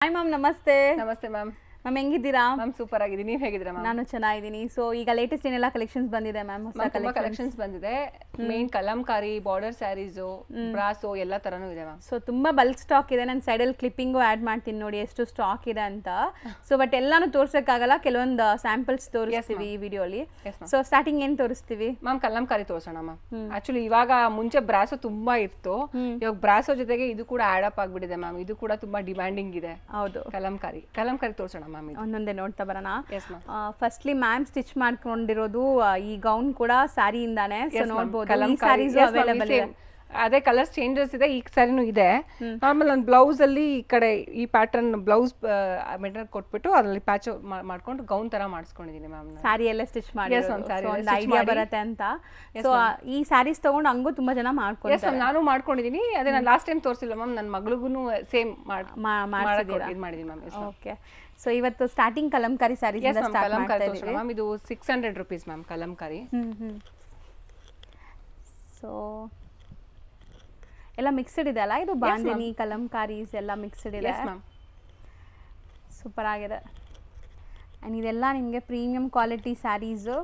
Hi ma'am, ನಮಸ್ತೆ. ನಮಸ್ತೆ ma'am. Ma'am ಹೆಂಗಿದ್ದೀರಾ? Ma'am super ಆಗಿದ್ದೀನಿ, ನೀವು ಹೇಗಿದ್ದೀರಾ ಮ್ಯಾಮ್? ನಾನು ಚೆನ್ನಾಗಿದ್ದೀನಿ. ಸೊ ಈಗ ಲೇಟೆಸ್ಟ್ ಏನೆಲ್ಲ ಕಲೆಕ್ಷನ್ಸ್ ಬಂದಿದೆ ಮ್ಯಾಮ್? ತುಂಬಾ ಕಲೆಕ್ಷನ್ಸ್ ಬಂದಿದೆ. Main Kalamkari, border saris, brasso ಎಲ್ಲ ತರನೂ ಇದೆ ಮ್ಯಾಮ್. ಸೊ ತುಂಬಾ ಬಲ್ಕ್ ಸ್ಟಾಕ್ ಇದೆ. ನಾನು ಸೈಡಲ್ಲಿ ಕ್ಲಿಪ್ಪಿಂಗು ಆ್ಯಡ್ ಮಾಡ್ತೀನಿ ನೋಡಿ ಎಷ್ಟು ಸ್ಟಾಕ್ ಇದೆ ಅಂತ. ಸೊ ಬಟ್ ಎಲ್ಲಾನು ತೋರ್ಸೋಕ್ಕಾಗಲ್ಲ, ಕೆಲವೊಂದು ಸ್ಯಾಂಪಲ್ಸ್ ತೋರಿಸ್ತೀವಿ ಈ ವಿಡಿಯೋಲಿ. ಸೊ ಸ್ಟಾರ್ಟಿಂಗ್ ಏನು ತೋರಿಸ್ತೀವಿ ಮ್ಯಾಮ್? ಕಲಂಕಾರಿ ತೋರಿಸೋಣ ಮ್ಯಾಮ್. ಆಕ್ಚುಲಿ ಇವಾಗ ಮುಂಚೆ ಬ್ರಾಸೋ ತುಂಬಾ ಇತ್ತು, ಇವಾಗ ಬ್ರಾಸೋ ಜೊತೆಗೆ ಇದು ಕೂಡ ಆಡ್ ಅಪ್ ಆಗ್ಬಿಟ್ಟಿದೆ ಮ್ಯಾಮ್. ಇದು ಕೂಡ ತುಂಬಾ ಡಿಮ್ಯಾಂಡಿಂಗ್ ಇದೆ. ಹೌದು, ಕಲಂಕಾರಿ ತೋರಿಸೋಣ ಮ್ಯಾಮ್. ಒಂದೊಂದೇ ನೋಡ್ತಾ ಬರೋಣ. ಫಸ್ಟ್ಲಿ ಮ್ಯಾಮ್ ಸ್ಟಿಚ್ ಮಾಡ್ಕೊಂಡಿರೋದು ಈ ಗೌನ್ ಕೂಡ ಸ್ಯಾರಿಯಿಂದಾನೆ. ಸೊ ನೋಡ್ಬೋದು ಈ ಸ್ಯಾರೀಸು ಅವೈಲೇಬಲ್ ಇದೆ. ಅದೇ ಕಲರ್ಸ್ ಚೇಂಜಸ್ ಇದೆ, ಈ ಸ್ಯಾರಿನೂ ಇದೆ. ನಾರ್ಮಲ್ ನಾನು ಬ್ಲೌಸ್ ಅಲ್ಲಿ ಈ ಕಡೆ ಈ ಪ್ಯಾಟರ್ನ್ ಬ್ಲೌಸ್ ಮೆಟೀರಿಯಲ್ ಕೊಟ್ಬಿಟ್ಟು ಅದರಲ್ಲಿ ಪ್ಯಾಚ್ ಮಾಡ್ಕೊಂಡು ಗೌನ್ ತರ ಮಾಡಿಸ್ಕೊಂಡಿದ್ದೀನಿ ಮ್ಯಾಮ್. ಸ್ಯಾರಿ ಎಲ್ಲ ಸ್ಟಿಚ್ ಮಾಡಿ ಒಂದು ಐಡಿಯಾ ಬರುತ್ತೆ ಅಂತ. ಸೊ ಈ ಸ್ಯಾರೀಸ್ ತಗೊಂಡು ಹಂಗೂ ತುಂಬಾ ಜನ ಮಾಡ್ಕೊಂಡು ನಾನು ಮಾಡ್ಕೊಂಡಿದ್ದೀನಿ. ಅದೇ ನಾನು ಲಾಸ್ಟ್ ಟೈಮ್ ತೋರಿಸಿಲ್ಲ ಮ್ಯಾಮ್, ನನ್ನ ಮಗಳಿಗೂ ಸೇಮ್ ಮಾಡಿದ್ದೀನಿ ಮ್ಯಾಮ್. ಓಕೆ, ಸೊ ಇವತ್ತು ಸ್ಟಾರ್ಟಿಂಗ್ ಕಲಂಕಾರಿ ಸ್ಯಾರೀಸ್ ಮ್ಯಾಮ್. ಇದು 600 rupees ಮ್ಯಾಮ್ ಕಲಂಕಾರಿ. ಸೊ ಎಲ್ಲ ಮಿಕ್ಸ್ಡ್ ಇದೆ ಅಲ್ಲ, ಇದು ಬಾಂದಿನಿ ಕಲಂಕಾರೀಸ್ ಎಲ್ಲ ಮಿಕ್ಸ್ಡ್ ಇದೆ. ಸೂಪರ್ ಆಗಿದೆ. ಆ್ಯಂಡ್ ಇದೆಲ್ಲ ನಿಮಗೆ premium quality saris.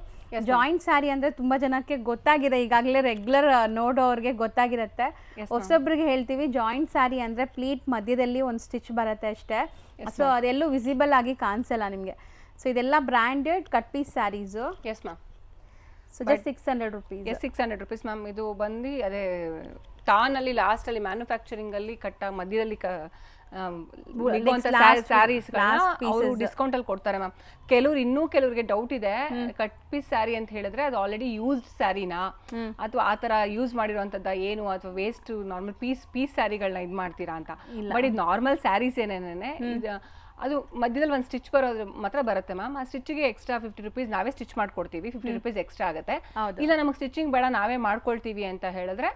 Joint sari ಅಂದರೆ ತುಂಬ ಜನಕ್ಕೆ ಗೊತ್ತಾಗಿದೆ, ಈಗಾಗಲೇ ರೆಗ್ಯುಲರ್ ನೋಡೋರಿಗೆ ಗೊತ್ತಾಗಿರುತ್ತೆ. ಹೊಸೊಬ್ರಿಗೆ ಹೇಳ್ತೀವಿ, ಜಾಯಿಂಟ್ ಸ್ಯಾರಿ ಅಂದರೆ ಪ್ಲೀಟ್ ಮಧ್ಯದಲ್ಲಿ ಒಂದು ಸ್ಟಿಚ್ ಬರುತ್ತೆ ಅಷ್ಟೇ. ಸೊ ಅದೆಲ್ಲೂ ವಿಸಿಬಲ್ ಆಗಿ ಕಾಣಿಸಲ್ಲ ನಿಮಗೆ. ಸೊ ಇದೆಲ್ಲ branded cut piece saris. Yes ma'am. So just 600 rupees. 600 rupees ma'am. ಇದು ಬಂದು ಅದೇ ಟಾನಲ್ಲಿ ಲಾಸ್ಟ್ ಅಲ್ಲಿ ಮ್ಯಾನುಫ್ಯಾಕ್ಚರಿಂಗ್ ಅಲ್ಲಿ ಮಧ್ಯದಲ್ಲಿ ಅವರು ಡಿಸ್ಕೌಂಟ್ ಅಲ್ಲಿ ಕೊಡ್ತಾರೆ ಮ್ಯಾಮ್. ಕೆಲವರಿಗೆ ಡೌಟ್ ಇದೆ, ಕಟ್ ಪೀಸ್ ಸ್ಯಾರಿ ಅಂತ ಹೇಳಿದ್ರೆ ಅದು ಆಲ್ರೆಡಿ ಯೂಸ್ಡ್ ಸ್ಯಾರಿನಾ ಅಥವಾ ಆತರ ಯೂಸ್ ಮಾಡಿರುವಂತದ್ದ ಏನು, ಅಥವಾ ವೇಸ್ಟ್ ನಾರ್ಮಲ್ ಪೀಸ್ ಸ್ಯಾರಿಗಳನ್ನ ಇದ್ ಮಾಡ್ತೀರಾ ಅಂತ. ಬಟ್ ಇದು ನಾರ್ಮಲ್ ಸ್ಯಾರೀಸ್ ಏನೇನೆ, ಅದು ಮಧ್ಯದಲ್ಲಿ ಒಂದು ಸ್ಟಿಚ್ ಬರೋದ್ರ ಮಾತ್ರ ಬರುತ್ತೆ ಮ್ಯಾಮ್. ಆ ಸ್ಟಿಚ್ಗೆ ಎಕ್ಸ್ಟ್ರಾ 50 rupees ನಾವೇ ಸ್ಟಿಚ್ ಮಾಡ್ಕೊಡ್ತೀವಿ. 50 rupees ಎಕ್ಸ್ಟ್ರಾ ಆಗುತ್ತೆ. ಇಲ್ಲ ನಮಗೆ ಸ್ಟಿಚಿಂಗ್ ಬೇಡ, ನಾವೇ ಮಾಡ್ಕೊಳ್ತೀವಿ ಅಂತ ಹೇಳಿದ್ರೆ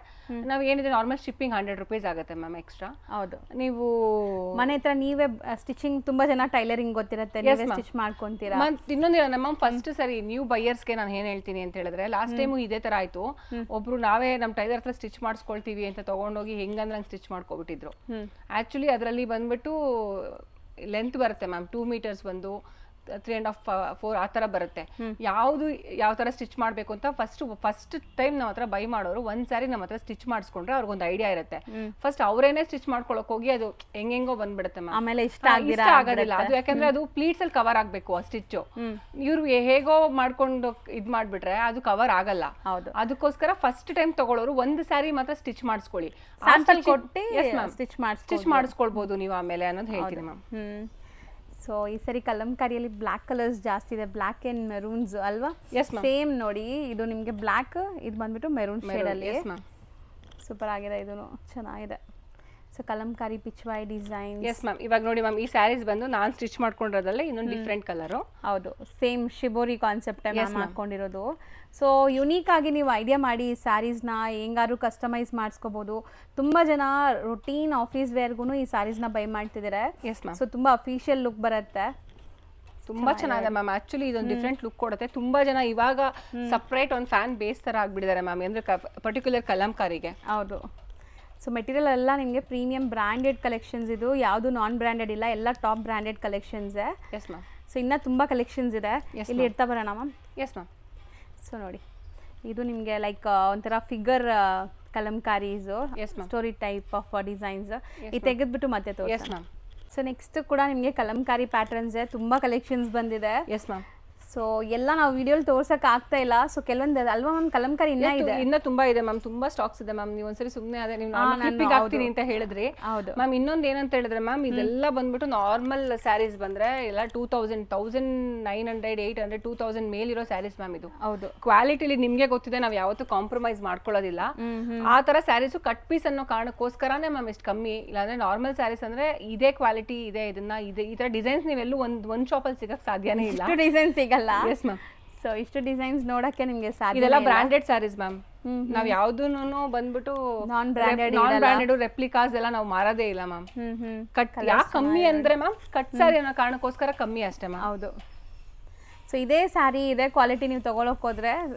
ನಾವು ಏನಿದೆ ನಾರ್ಮಲ್ ಶಿಪ್ಪಿಂಗ್ 100 rupees ಆಗುತ್ತೆ ಮ್ಯಾಮ್ ಎಕ್ಸ್ಟ್ರಾ. ಹೌದು, ನೀವು ಮನೆ ಹತ್ರ ನೀವೇ ಸ್ಟಿಚಿಂಗ್, ತುಂಬಾ ಜನ ಟೈಲರಿಂಗ್ ಗೊತ್ತಿರುತ್ತೆ, ನೀವೇ ಸ್ಟಿಚ್ ಮಾಡ್ಕೊಂತೀರಾ. ಇನ್ನೊಂದಿಲ್ಲ ಮ್ಯಾಮ್, ಫಸ್ಟ್ ಸರಿ ನ್ಯೂ ಬೈಯರ್ಸ್ಗೆ ನಾನು ಏನ್ ಹೇಳ್ತೀನಿ ಅಂತ ಹೇಳಿದ್ರೆ, ಲಾಸ್ಟ್ ಟೈಮು ಇದೇ ತರ ಆಯ್ತು. ಒಬ್ರು ನಾವೇ ನಮ್ಮ ಟೈಲರ್ ಹತ್ರ ಸ್ಟಿಚ್ ಮಾಡಿಸ್ಕೊಳ್ತೀವಿ ಅಂತ ತಗೊಂಡೋಗಿ ಹೆಂಗಂದ್ರೆ ಸ್ಟಿಚ್ ಮಾಡ್ಕೊಬಿಟ್ಟಿದ್ರು. ಆಕ್ಚುಲಿ ಅದರಲ್ಲಿ ಬಂದ್ಬಿಟ್ಟು ಲೆಂತ್ ಬರುತ್ತೆ ಮ್ಯಾಮ್, 2 meters ಬಂದು 3.5 4 ಆ ಥರ ಬರುತ್ತೆ. ಯಾವ ಥರ ಸ್ಟಿಚ್ ಮಾಡಬೇಕು ಅಂತ ಫಸ್ಟ್ ಟೈಮ್ ನಮ್ಮ ಹತ್ರ ಬೈ ಮಾಡೋರು ಒಂದ್ ಸ್ಯಾರಿ ನಮ್ಮ ಹತ್ರ ಸ್ಟಿಚ್ ಮಾಡಿಸ್ಕೊಂಡ್ರೆ ಅವ್ರಿಗೊಂದು ಐಡಿಯಾ ಇರುತ್ತೆ. ಫಸ್ಟ್ ಅವರೇನೆ ಸ್ಟಿಚ್ ಮಾಡ್ಕೊಳಕ್ ಹೋಗಿ ಅದು ಹೆಂಗೆಂಗೋ ಬಂದ್ಬಿಡುತ್ತೆ ಮ್ಯಾಮ್. ಆಮೇಲೆ ಇಷ್ಟ ಆಗೋದಿಲ್ಲ ಅದು, ಯಾಕಂದ್ರೆ ಅದು ಪ್ಲೀಟ್ಸ್ ಅಲ್ಲಿ ಕವರ್ ಆಗ್ಬೇಕು ಆ ಸ್ಟಿಚ್. ಇವ್ರು ಹೇಗೋ ಮಾಡ್ಕೊಂಡು ಇದ್ ಮಾಡ್ಬಿಟ್ರೆ ಅದು ಕವರ್ ಆಗಲ್ಲ. ಅದಕ್ಕೋಸ್ಕರ ಫಸ್ಟ್ ಟೈಮ್ ತಗೊಳ್ಳೋರು ಒಂದು ಸ್ಯಾರಿ ಮಾತ್ರ ಸ್ಟಿಚ್ ಮಾಡಿಸ್ಕೊಳ್ಳಿ, ಸ್ಟಿಚ್ ಮಾಡಿಸ್ಕೊಳ್ಬಹುದು ನೀವು ಆಮೇಲೆ ಅನ್ನೋದು ಹೇಳ್ತೀನಿ ಮ್ಯಾಮ್. ಸೊ ಈ ಸರಿ ಕಲಂಕಾರಿಯಲ್ಲಿ ಬ್ಲ್ಯಾಕ್ ಕಲರ್ಸ್ ಜಾಸ್ತಿ ಇದೆ, ಬ್ಲ್ಯಾಕ್ ಅಂಡ್ ಮೆರೂನ್ಸ್ ಅಲ್ವಾ? ಸೇಮ್ ನೋಡಿ, ಇದು ನಿಮಗೆ ಬ್ಲ್ಯಾಕ್, ಇದು ಬಂದ್ಬಿಟ್ಟು ಮೆರೂನ್ ಶೇಡ್ ಅಲ್ಲಿ. ಸೂಪರ್ ಆಗಿದೆ, ಇದು ಚೆನ್ನಾಗಿದೆ. So kalamkari pichwai design. Yes ma'am. ಇವಾಗ ನೋಡಿ ಮ್ಯಾಮ್, ಈ ಸ್ಯಾರೀಸ್ ಬಂದು ನಾನ್ ಸ್ಟಿಚ್ ಮಾಡ್ಕೊಂಡಿರೋದ್ರಲ್ಲಿ ಇನ್ನೊಂದು ಡಿಫ್ರೆಂಟ್ ಕಲರ್. ಹೌದು, ಸೇಮ್ ಶಿಬೋರಿ ಕಾನ್ಸೆಪ್ಟ್ ಮಾಡ್ಕೊಂಡಿರೋದು. ಸೊ ಯುನೀಕ್ ಆಗಿ ನೀವು ಐಡಿಯಾ ಮಾಡಿ ಈ ಸ್ಯಾರೀಸ್ನ ಹೆಂಗಾರು ಕಸ್ಟಮೈಸ್ ಮಾಡಿಸ್ಕೋಬಹುದು. ತುಂಬಾ ಜನ ರೊಟೀನ್ ಆಫೀಸ್ ವೇರ್ಗೂ ಈ ಸ್ಯಾರೀಸ್ನ ಬೈ ಮಾಡ್ತಿದ್ದಾರೆ. ಸೊ ತುಂಬಾ ಅಫಿಷಿಯಲ್ ಲುಕ್ ಬರುತ್ತೆ, ತುಂಬಾ ಚೆನ್ನಾಗಿದೆ ಮ್ಯಾಮ್. ಆಕ್ಚುಲಿ ಇದೊಂದು ಡಿಫ್ರೆಂಟ್ ಲುಕ್ ಕೊಡುತ್ತೆ. ತುಂಬಾ ಜನ ಇವಾಗ ಸಪ್ರೇಟ್ ಒಂದು ಫ್ಯಾನ್ ಬೇಸ್ ತರ ಆಗ್ಬಿಟ್ಟಿದ್ದಾರೆ ಮ್ಯಾಮ್, ಅಂದ್ರೆ ಪರ್ಟಿಕ್ಯುಲರ್ ಕಲಂಕಾರಿಗೆ. ಹೌದು. ಸೊ ಮೆಟೀರಿಯಲ್ ಎಲ್ಲ ನಿಮಗೆ ಪ್ರೀಮಿಯಂ ಬ್ರ್ಯಾಂಡೆಡ್ ಕಲೆಕ್ಷನ್ಸ್, ಇದು ಯಾವುದು ನಾನ್ ಬ್ರ್ಯಾಂಡೆಡ್ ಇಲ್ಲ, ಎಲ್ಲ top branded collections. S ma'am. So ಇನ್ನೂ ತುಂಬ ಕಲೆಕ್ಷನ್ಸ್ ಇದೆ, ಇಲ್ಲಿ ಇರ್ತಾ ಬರೋಣ ಮ್ಯಾಮ್. S ma'am. ಸೊ ನೋಡಿ, ಇದು ನಿಮಗೆ ಲೈಕ್ ಒಂಥರ figure kalamkaris, story type of designs. ಇದು ತೆಗೆದ್ಬಿಟ್ಟು ಮತ್ತೆ ತೋರಿಸಿ. ಸೊ ನೆಕ್ಸ್ಟ್ ಕೂಡ ನಿಮಗೆ ಕಲಂಕಾರಿ ಪ್ಯಾಟರ್ನ್ಸ್ ತುಂಬ ಕಲೆಕ್ಷನ್ಸ್ ಬಂದಿದೆ. Yes ma'am. ಸೊ ಎಲ್ಲ ನಾವು ವಿಡಿಯೋಲಿ ತೋರ್ಸಕ್ ಆಗ್ತಾ ಇಲ್ಲ. ಸೊ ಕೆಲವೊಂದು ಅಲ್ವಾ ಮ್ಯಾಮ್, ಕಲಂಕಾರಿ ಇನ್ನ ತುಂಬಾ ಇದೆ ಮ್ಯಾಮ್, ತುಂಬಾ ಸ್ಟಾಕ್ಸ್ ಇದೆ ಮ್ಯಾಮ್. ನೀವು ಒಂದ್ಸರಿ ಸುಮ್ಮನೆ ಅದೇ ನೀವು ಹಾಕ್ತೀನಿ ಅಂತ ಹೇಳಿದ್ರಿ ಮ್ಯಾಮ್. ಇನ್ನೊಂದು ಏನಂತ ಹೇಳಿದ್ರೆ ಮ್ಯಾಮ್, ಇದೆಲ್ಲ ಬಂದ್ಬಿಟ್ಟು ನಾರ್ಮಲ್ ಸ್ಯಾರೀಸ್ ಬಂದ್ರೆ ಎಲ್ಲ 2000 1900 800 2000 ಮೇಲಿರೋ ಸ್ಯಾರೀಸ್ ಮ್ಯಾಮ್. ಇದು ಹೌದು, ಕ್ವಾಲಿಟಿಲಿ ನಿಮ್ಗೆ ಗೊತ್ತಿದೆ, ನಾವು ಯಾವತ್ತೂ ಕಾಂಪ್ರಮೈಸ್ ಮಾಡ್ಕೊಳ್ಳೋದಿಲ್ಲ. ಆ ತರ ಸ್ಯಾರೀಸ್ ಕಟ್ ಪೀಸ್ ಅನ್ನೋ ಕಾರಣಕ್ಕೋಸ್ಕರನೇ ಮ್ಯಾಮ್ ಇಷ್ಟು ಕಮ್ಮಿ. ಇಲ್ಲಾಂದ್ರೆ ನಾರ್ಮಲ್ ಸ್ಯಾರೀಸ್ ಅಂದ್ರೆ ಇದೇ ಕ್ವಾಲಿಟಿ ಇದೆ, ಈ ತರ ಡಿಸೈನ್ಸ್ ನೀವೆಲ್ಲೂ ಒಂದ್ ಶಾಪ್ ಅಲ್ಲಿ ಸಿಗಕ್ ಸಾಧ್ಯನೇ ಇಲ್ಲ. ಡಿಸೈನ್ ಸಿಗಲ್ಲ. S ma'am. ಸೊ ಇಷ್ಟು ಡಿಸೈನ್ಸ್ ನೋಡಕ್ಕೆ ನಿಮಗೆ ಸಾಧ್ಯ. ಇದೆಲ್ಲ ಬ್ರಾಂಡೆಡ್ ಸ್ಯಾರೀಸ್ ಮ್ಯಾಮ್. ನಾವ್ ಯಾವ್ದೂನು ಬಂದ್ಬಿಟ್ಟು ನಾನ್ ಬ್ರಾಂಡೆಡ್ ರೆಪ್ಲಿಕಾಸ್ ಎಲ್ಲ ನಾವು ಮಾರೋದೇ ಇಲ್ಲ ಮ್ಯಾಮ್. ಕಟ್ ಯಾಕೆ ಕಮ್ಮಿ ಅಂದ್ರೆ ಮ್ಯಾಮ್, ಕಟ್ ಸ್ಯಾರಿ ಅನ್ನೋ ಕಾರಣಕ್ಕೋಸ್ಕರ ಕಮ್ಮಿ ಅಷ್ಟೇ ಮ್ಯಾಮ್. ಹೌದು. ಸೊ ಇದೇ ಸ್ಯಾರಿ ಇದೇ ಕ್ವಾಲಿಟಿ ನೀವು ತೊಗೊಳಕ್ಕೆ ಹೋದರೆ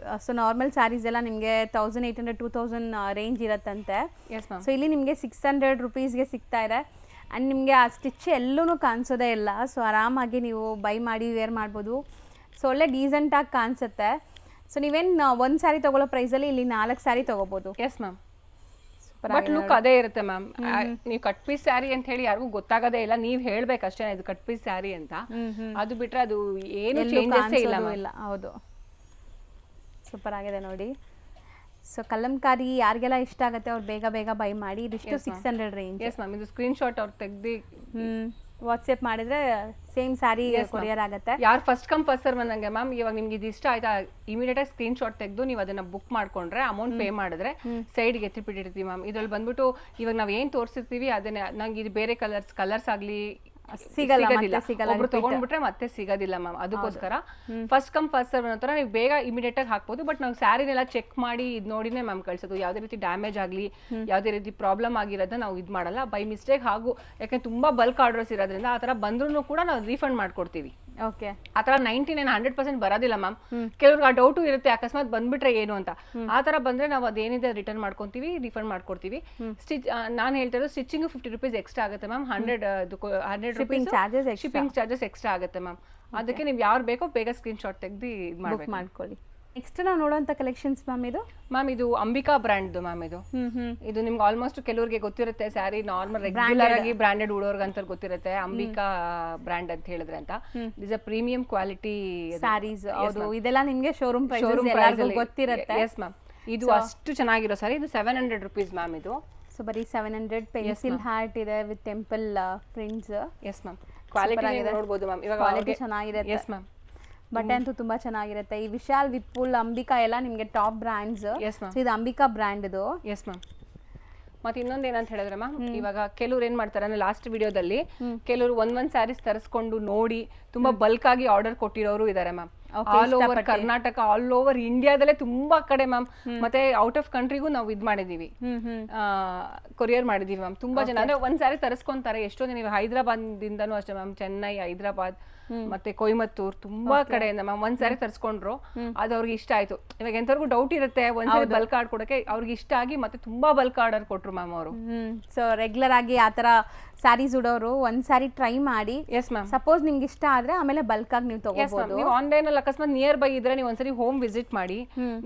ಸೊ ನಾರ್ಮಲ್ ಸ್ಯಾರೀಸ್ ಎಲ್ಲ ನಿಮಗೆ 1800 2000 ರೇಂಜ್ ಇರುತ್ತಂತೆ. ಸೊ ಇಲ್ಲಿ ನಿಮಗೆ 600 ರುಪೀಸ್ಗೆ ಸಿಗ್ತಾ ಇದೆ. ಆ್ಯಂಡ್ ನಿಮಗೆ ಆ ಸ್ಟಿಚ್ ಎಲ್ಲೂ ಕಾಣಿಸೋದೇ ಇಲ್ಲ. ಸೊ ಆರಾಮಾಗಿ ನೀವು ಬೈ ಮಾಡಿ ವೇರ್ ಮಾಡ್ಬೋದು. ಸೊ ಒಳ್ಳೆ ಡೀಸೆಂಟಾಗಿ ಕಾಣಿಸುತ್ತೆ. ಸೊ ನೀವೇನು ಒಂದು ಸ್ಯಾರಿ ತೊಗೊಳ್ಳೋ ಪ್ರೈಸಲ್ಲಿ ಇಲ್ಲಿ 4 ಸ್ಯಾರಿ ತೊಗೋಬೋದು. Yes ma'am. ಬಟ್ ಲುಕ್ ಅದೇ ಇರುತ್ತೆ ಮ್ಯಾಮ್. ನೀವು ಕಟ್ ಪೀಸ್ ಸ್ಯಾರಿ ಅಂತ ಹೇಳಿ ಯಾರಿಗೂ ಗೊತ್ತಾಗೋದೇ ಇಲ್ಲ. ನೀವು ಹೇಳ್ಬೇಕಷ್ಟೇ ಇದು ಕಟ್ ಪೀಸ್ ಸ್ಯಾರಿ ಅಂತ. ಅದು ಬಿಟ್ರೆ ಅದು ಏನು ಚೇಂಜಸ್ ಇಲ್ಲ. ಹೌದು, ಸೂಪರ್ ಆಗಿದೆ ನೋಡಿ. ಸೊ ಕಲಂಕಾರಿ ಯಾರಿಗೆಲ್ಲ ಇಷ್ಟ ಆಗುತ್ತೆ ಅವ್ರು ಬೇಗ ಬೇಗ ಬೈ ಮಾಡಿ. ಇದಿಷ್ಟು 600 ರೇಂಜ್. S ma'am. ಇದು ಸ್ಕ್ರೀನ್ ಶಾಟ್ ಅವ್ರು ತೆಗ್ದು ವಾಟ್ಸ್ಆ್ಯಪ್ ಮಾಡಿದ್ರೆ ಸೇಮ್ ಸ್ಯಾರಿ ಕೊರಿಯರ್ ಆಗುತ್ತೆ. ಯಾರು ಫಸ್ಟ್ ಕಮ್ ಫಸ್ಟ್ ಸರ್ವ್ ಅನ್ನಂಗೆ ಮ್ಯಾಮ್. ಇವಾಗ ನಿಮ್ಗೆ ಇದು ಇಷ್ಟ ಆಯ್ತಾ ಇಮಿಡಿಯೇಟ್ ಆಗಿ ಸ್ಕ್ರೀನ್ ಶಾಟ್ ತೆಗೆದು ನೀವು ಅದನ್ನ ಬುಕ್ ಮಾಡ್ಕೊಂಡ್ರೆ ಅಮೌಂಟ್ ಪೇ ಮಾಡಿದ್ರೆ ಸೈಡ್ಗೆ ಎತ್ತಿಬಿಟ್ಟಿರ್ತೀವಿ ಮ್ಯಾಮ್. ಇದ್ರಲ್ಲಿ ಬಂದ್ಬಿಟ್ಟು ಇವಾಗ ನಾವ್ ಏನ್ ತೋರಿಸಿರ್ತೀವಿ ಅದನ್ನ ನಂಗೆ ಇದು ಬೇರೆ ಕಲರ್ಸ್ ಆಗ್ಲಿ ಸಿಗೋದಿಲ್ಲ. ಒಬ್ರು ತಗೊಂಡ್ಬಿಟ್ರೆ ಮತ್ತೆ ಸಿಗೋದಿಲ್ಲ ಮ್ಯಾಮ್. ಅದಕ್ಕೋಸ್ಕರ ಫಸ್ಟ್ ಕಮ್ ಫಸ್ಟ್ ಸರ್ವ್ ಅನ್ನೋ ತರ ನೀವು ಬೇಗ ಇಮಿಡಿಯೇಟ್ ಆಗಿ ಹಾಕ್ಬೋದು. ಬಟ್ ನಾವು ಸ್ಯಾರಿನೆಲ್ಲ ಚೆಕ್ ಮಾಡಿ ಇದು ನೋಡಿನೇ ಮ್ಯಾಮ್ ಕಳ್ಸೋದು. ಯಾವುದೇ ರೀತಿ ಡ್ಯಾಮೇಜ್ ಆಗಲಿ ಯಾವುದೇ ರೀತಿ ಪ್ರಾಬ್ಲಮ್ ಆಗಿರೋದನ್ನ ನಾವು ಇದು ಮಾಡಲ್ಲ ಬೈ ಮಿಸ್ಟೇಕ್. ಹಾಗೂ ಯಾಕಂದ್ರೆ ತುಂಬಾ ಬಲ್ಕ್ ಆರ್ಡರ್ಸ್ ಇರೋದ್ರಿಂದ ಆ ತರ ಬಂದ್ರೂ ಕೂಡ ನಾವು ರೀಫಂಡ್ ಮಾಡ್ಕೊಡ್ತೀವಿ. ಓಕೆ. ಆ ತರ 99-100% ಬರೋದಿಲ್ಲ ಮ್ಯಾಮ್. ಕೆಲವ್ರಿಗೆ ಆ ಡೌಟು ಇರುತ್ತೆ ಅಕಸ್ಮಾತ್ ಬಂದ್ಬಿಟ್ರೆ ಏನು ಅಂತ. ಆ ತರ ಬಂದ್ರೆ ನಾವು ಅದೇನಿದೆ ರಿಟರ್ನ್ ಮಾಡ್ಕೊಂತೀವಿ, ರಿಫಂಡ್ ಮಾಡ್ಕೊಡ್ತೀವಿ. ಸ್ಟಿಚ್ ನಾನು ಹೇಳ್ತಿರೋದು ಸ್ಟಿಚಿಂಗ್ 50 ರೂಪೀಸ್ ಎಕ್ಸ್ಟ್ರಾ ಆಗುತ್ತೆ ಮ್ಯಾಮ್. 100 ಶಿಪ್ಪಿಂಗ್ ಚಾರ್ಜಸ್ ಎಕ್ಸ್ಟ್ರಾ ಆಗುತ್ತೆ ಮ್ಯಾಮ್. ಅದಕ್ಕೆ ನೀವು ಯಾರು ಬೇಕೋ ಬೇಗ ಸ್ಕ್ರೀನ್ ಶಾಟ್ ತೆಗೆದು ಇದು ಮಾಡ್ಕೊಳ್ಳಿ. ನೆಕ್ಸ್ಟ್ ನಾವು ನೋಡುವಂತ ಕಲೆಕ್ಷನ್ಸ್ ಮ್ಯಾಮ್ ಇದು ಅಂಬಿಕಾ ಬ್ರ್ಯಾಂಡ್ ಮ್ಯಾಮ್. ಇದು ನಿಮ್ಗೆ ಆಲ್ಮೋಸ್ಟ್ ಕೆಲವರಿಗೆ ಗೊತ್ತಿರುತ್ತೆ. ಸ್ಯಾರಿ ನಾರ್ಮಲ್ ರೆಗ್ಯುಲರ್ ಆಗಿ ಬ್ರಾಂಡೆಡ್ ಉಡೋರ್ಗಂತ ಗೊತ್ತಿರುತ್ತೆ ಅಂಬಿಕಾ ಬ್ರ್ಯಾಂಡ್ ಅಂತ ಹೇಳಿದ್ರೆ ಅಂತ. Is a premium quality saris. ಹೌದು, ಇದೆಲ್ಲ ನಿಮ್ಗೆ ಶೋರೂಮ್ ಪ್ರೈಸ್ ಗೊತ್ತಿರುತ್ತೆ. Yes ma'am. ಇದು ಅಷ್ಟು ಚೆನ್ನಾಗಿರೋ ಸ್ಯಾರಿ. ಇದು 700 ರೂಪೀಸ್ ಮ್ಯಾಮ್. ಇದು ಸೊ ಬರೀ 700. ಪೆನ್ಸಿಲ್ ಹಾರ್ಟ್ ಇದೆ with temple prints. Yes ma'am. Quality ನೋಡಬಹುದು ಮ್ಯಾಮ್. ಇವಾಗ ಕ್ವಾಲಿಟಿ ಚೆನ್ನಾಗಿರುತ್ತೆ. Yes ma'am. ಬಟ್ಟೆ ಅಂತೂ ತುಂಬಾ ಚೆನ್ನಾಗಿರುತ್ತೆ. ಈ ವಿಶಾಲ್ ವಿಪುಲ್ ಅಂಬಿಕಾ ಎಲ್ಲ ನಿಮ್ಗೆ ಟಾಪ್ ಬ್ರ್ಯಾಂಡ್ಸ್. ಇದು ಅಂಬಿಕಾ ಬ್ರ್ಯಾಂಡ್ ಇದು. Yes ma'am. ಮತ್ತೆ ಇನ್ನೊಂದು ಏನಂತ ಹೇಳಿದ್ರೆ ಮ್ಯಾಮ್, ಇವಾಗ ಕೆಲವ್ರು ಏನ್ ಮಾಡ್ತಾರೆ ಅಂದ್ರೆ ಲಾಸ್ಟ್ ವಿಡಿಯೋದಲ್ಲಿ ಕೆಲವರು ಒಂದ್ ಸ್ಯಾರೀಸ್ ತರಿಸ್ಕೊಂಡು ನೋಡಿ ತುಂಬಾ ಬಲ್ಕ್ ಆಗಿ ಆರ್ಡರ್ ಕೊಟ್ಟಿರೋರು ಇದಾರೆ ma'am. All over Karnataka, all over ಇಂಡಿಯಾದಲ್ಲೇ ತುಂಬಾ ಕಡೆ ಮ್ಯಾಮ್. ಮತ್ತೆ ಔಟ್ ಆಫ್ ಕಂಟ್ರಿಗೂ ನಾವು ಇದ್ ಮಾಡಿದೀವಿ, ಕೊರಿಯರ್ ಮಾಡಿದೀವಿ ಮ್ಯಾಮ್. ತುಂಬಾ ಜನ ಅಂದ್ರೆ ಒಂದ್ ಸ್ಯಾರಿ ತರಿಸ್ಕೊಂತಾರೆ. ಎಷ್ಟೋ ಜನ ಹೈದರಾಬಾದ್ ದಿಂದನೂ ಅಷ್ಟೇ ಮ್ಯಾಮ್. ಚೆನ್ನೈ, ಹೈದರಾಬಾದ್ ಮತ್ತೆ ಕೊಯಮತ್ತೂರ್ ತುಂಬಾ ಕಡೆಯಿಂದ ಮ್ಯಾಮ್ ಒಂದ್ ಸ್ಯಾರಿ ತರಿಸ್ಕೊಂಡ್ರು. ಅದು ಅವ್ರಿಗೆ ಇಷ್ಟ ಆಯ್ತು. ಇವಾಗ ಎಂತವ್ರಿಗೂ ಡೌಟ್ ಇರುತ್ತೆ ಒಂದ್ಸರಿ ಬಲ್ಕ್ ಆರ್ಡರ್ ಕೊಡಕ್ಕೆ. ಅವ್ರಿಗೆ ಇಷ್ಟ ಆಗಿ ಮತ್ತೆ ತುಂಬಾ ಬಲ್ಕ್ ಆರ್ಡರ್ ಕೊಟ್ರು ಮ್ಯಾಮ್ ಅವರು. ಸೊ ರೆಗ್ಯುಲರ್ ಆಗಿ ಆತರ ಸ್ಯಾರೀಸ್ ಉಡೋರು ಒಂದ್ ಸ್ಯಾರಿ ಟ್ರೈ ಮಾಡಿ. Yes ma'am. ಸಪೋಸ್ ನಿಮ್ಗೆ ಇಷ್ಟ ಆದ್ರೆ ಆಮೇಲೆ ಬಲ್ಕ್ ಆಗಿ ನೀವು ತಗೋಬಹುದು. ನೀವು ಆನ್ಲೈನ್ ಅಲ್ಲಿ ಅಕಸ್ಮಾತ್ ನಿಯರ್ ಬೈ ಇದ್ರೆ ನೀವು ಒಂದ್ಸರಿ ಹೋಮ್ ವಿಸಿಟ್ ಮಾಡಿ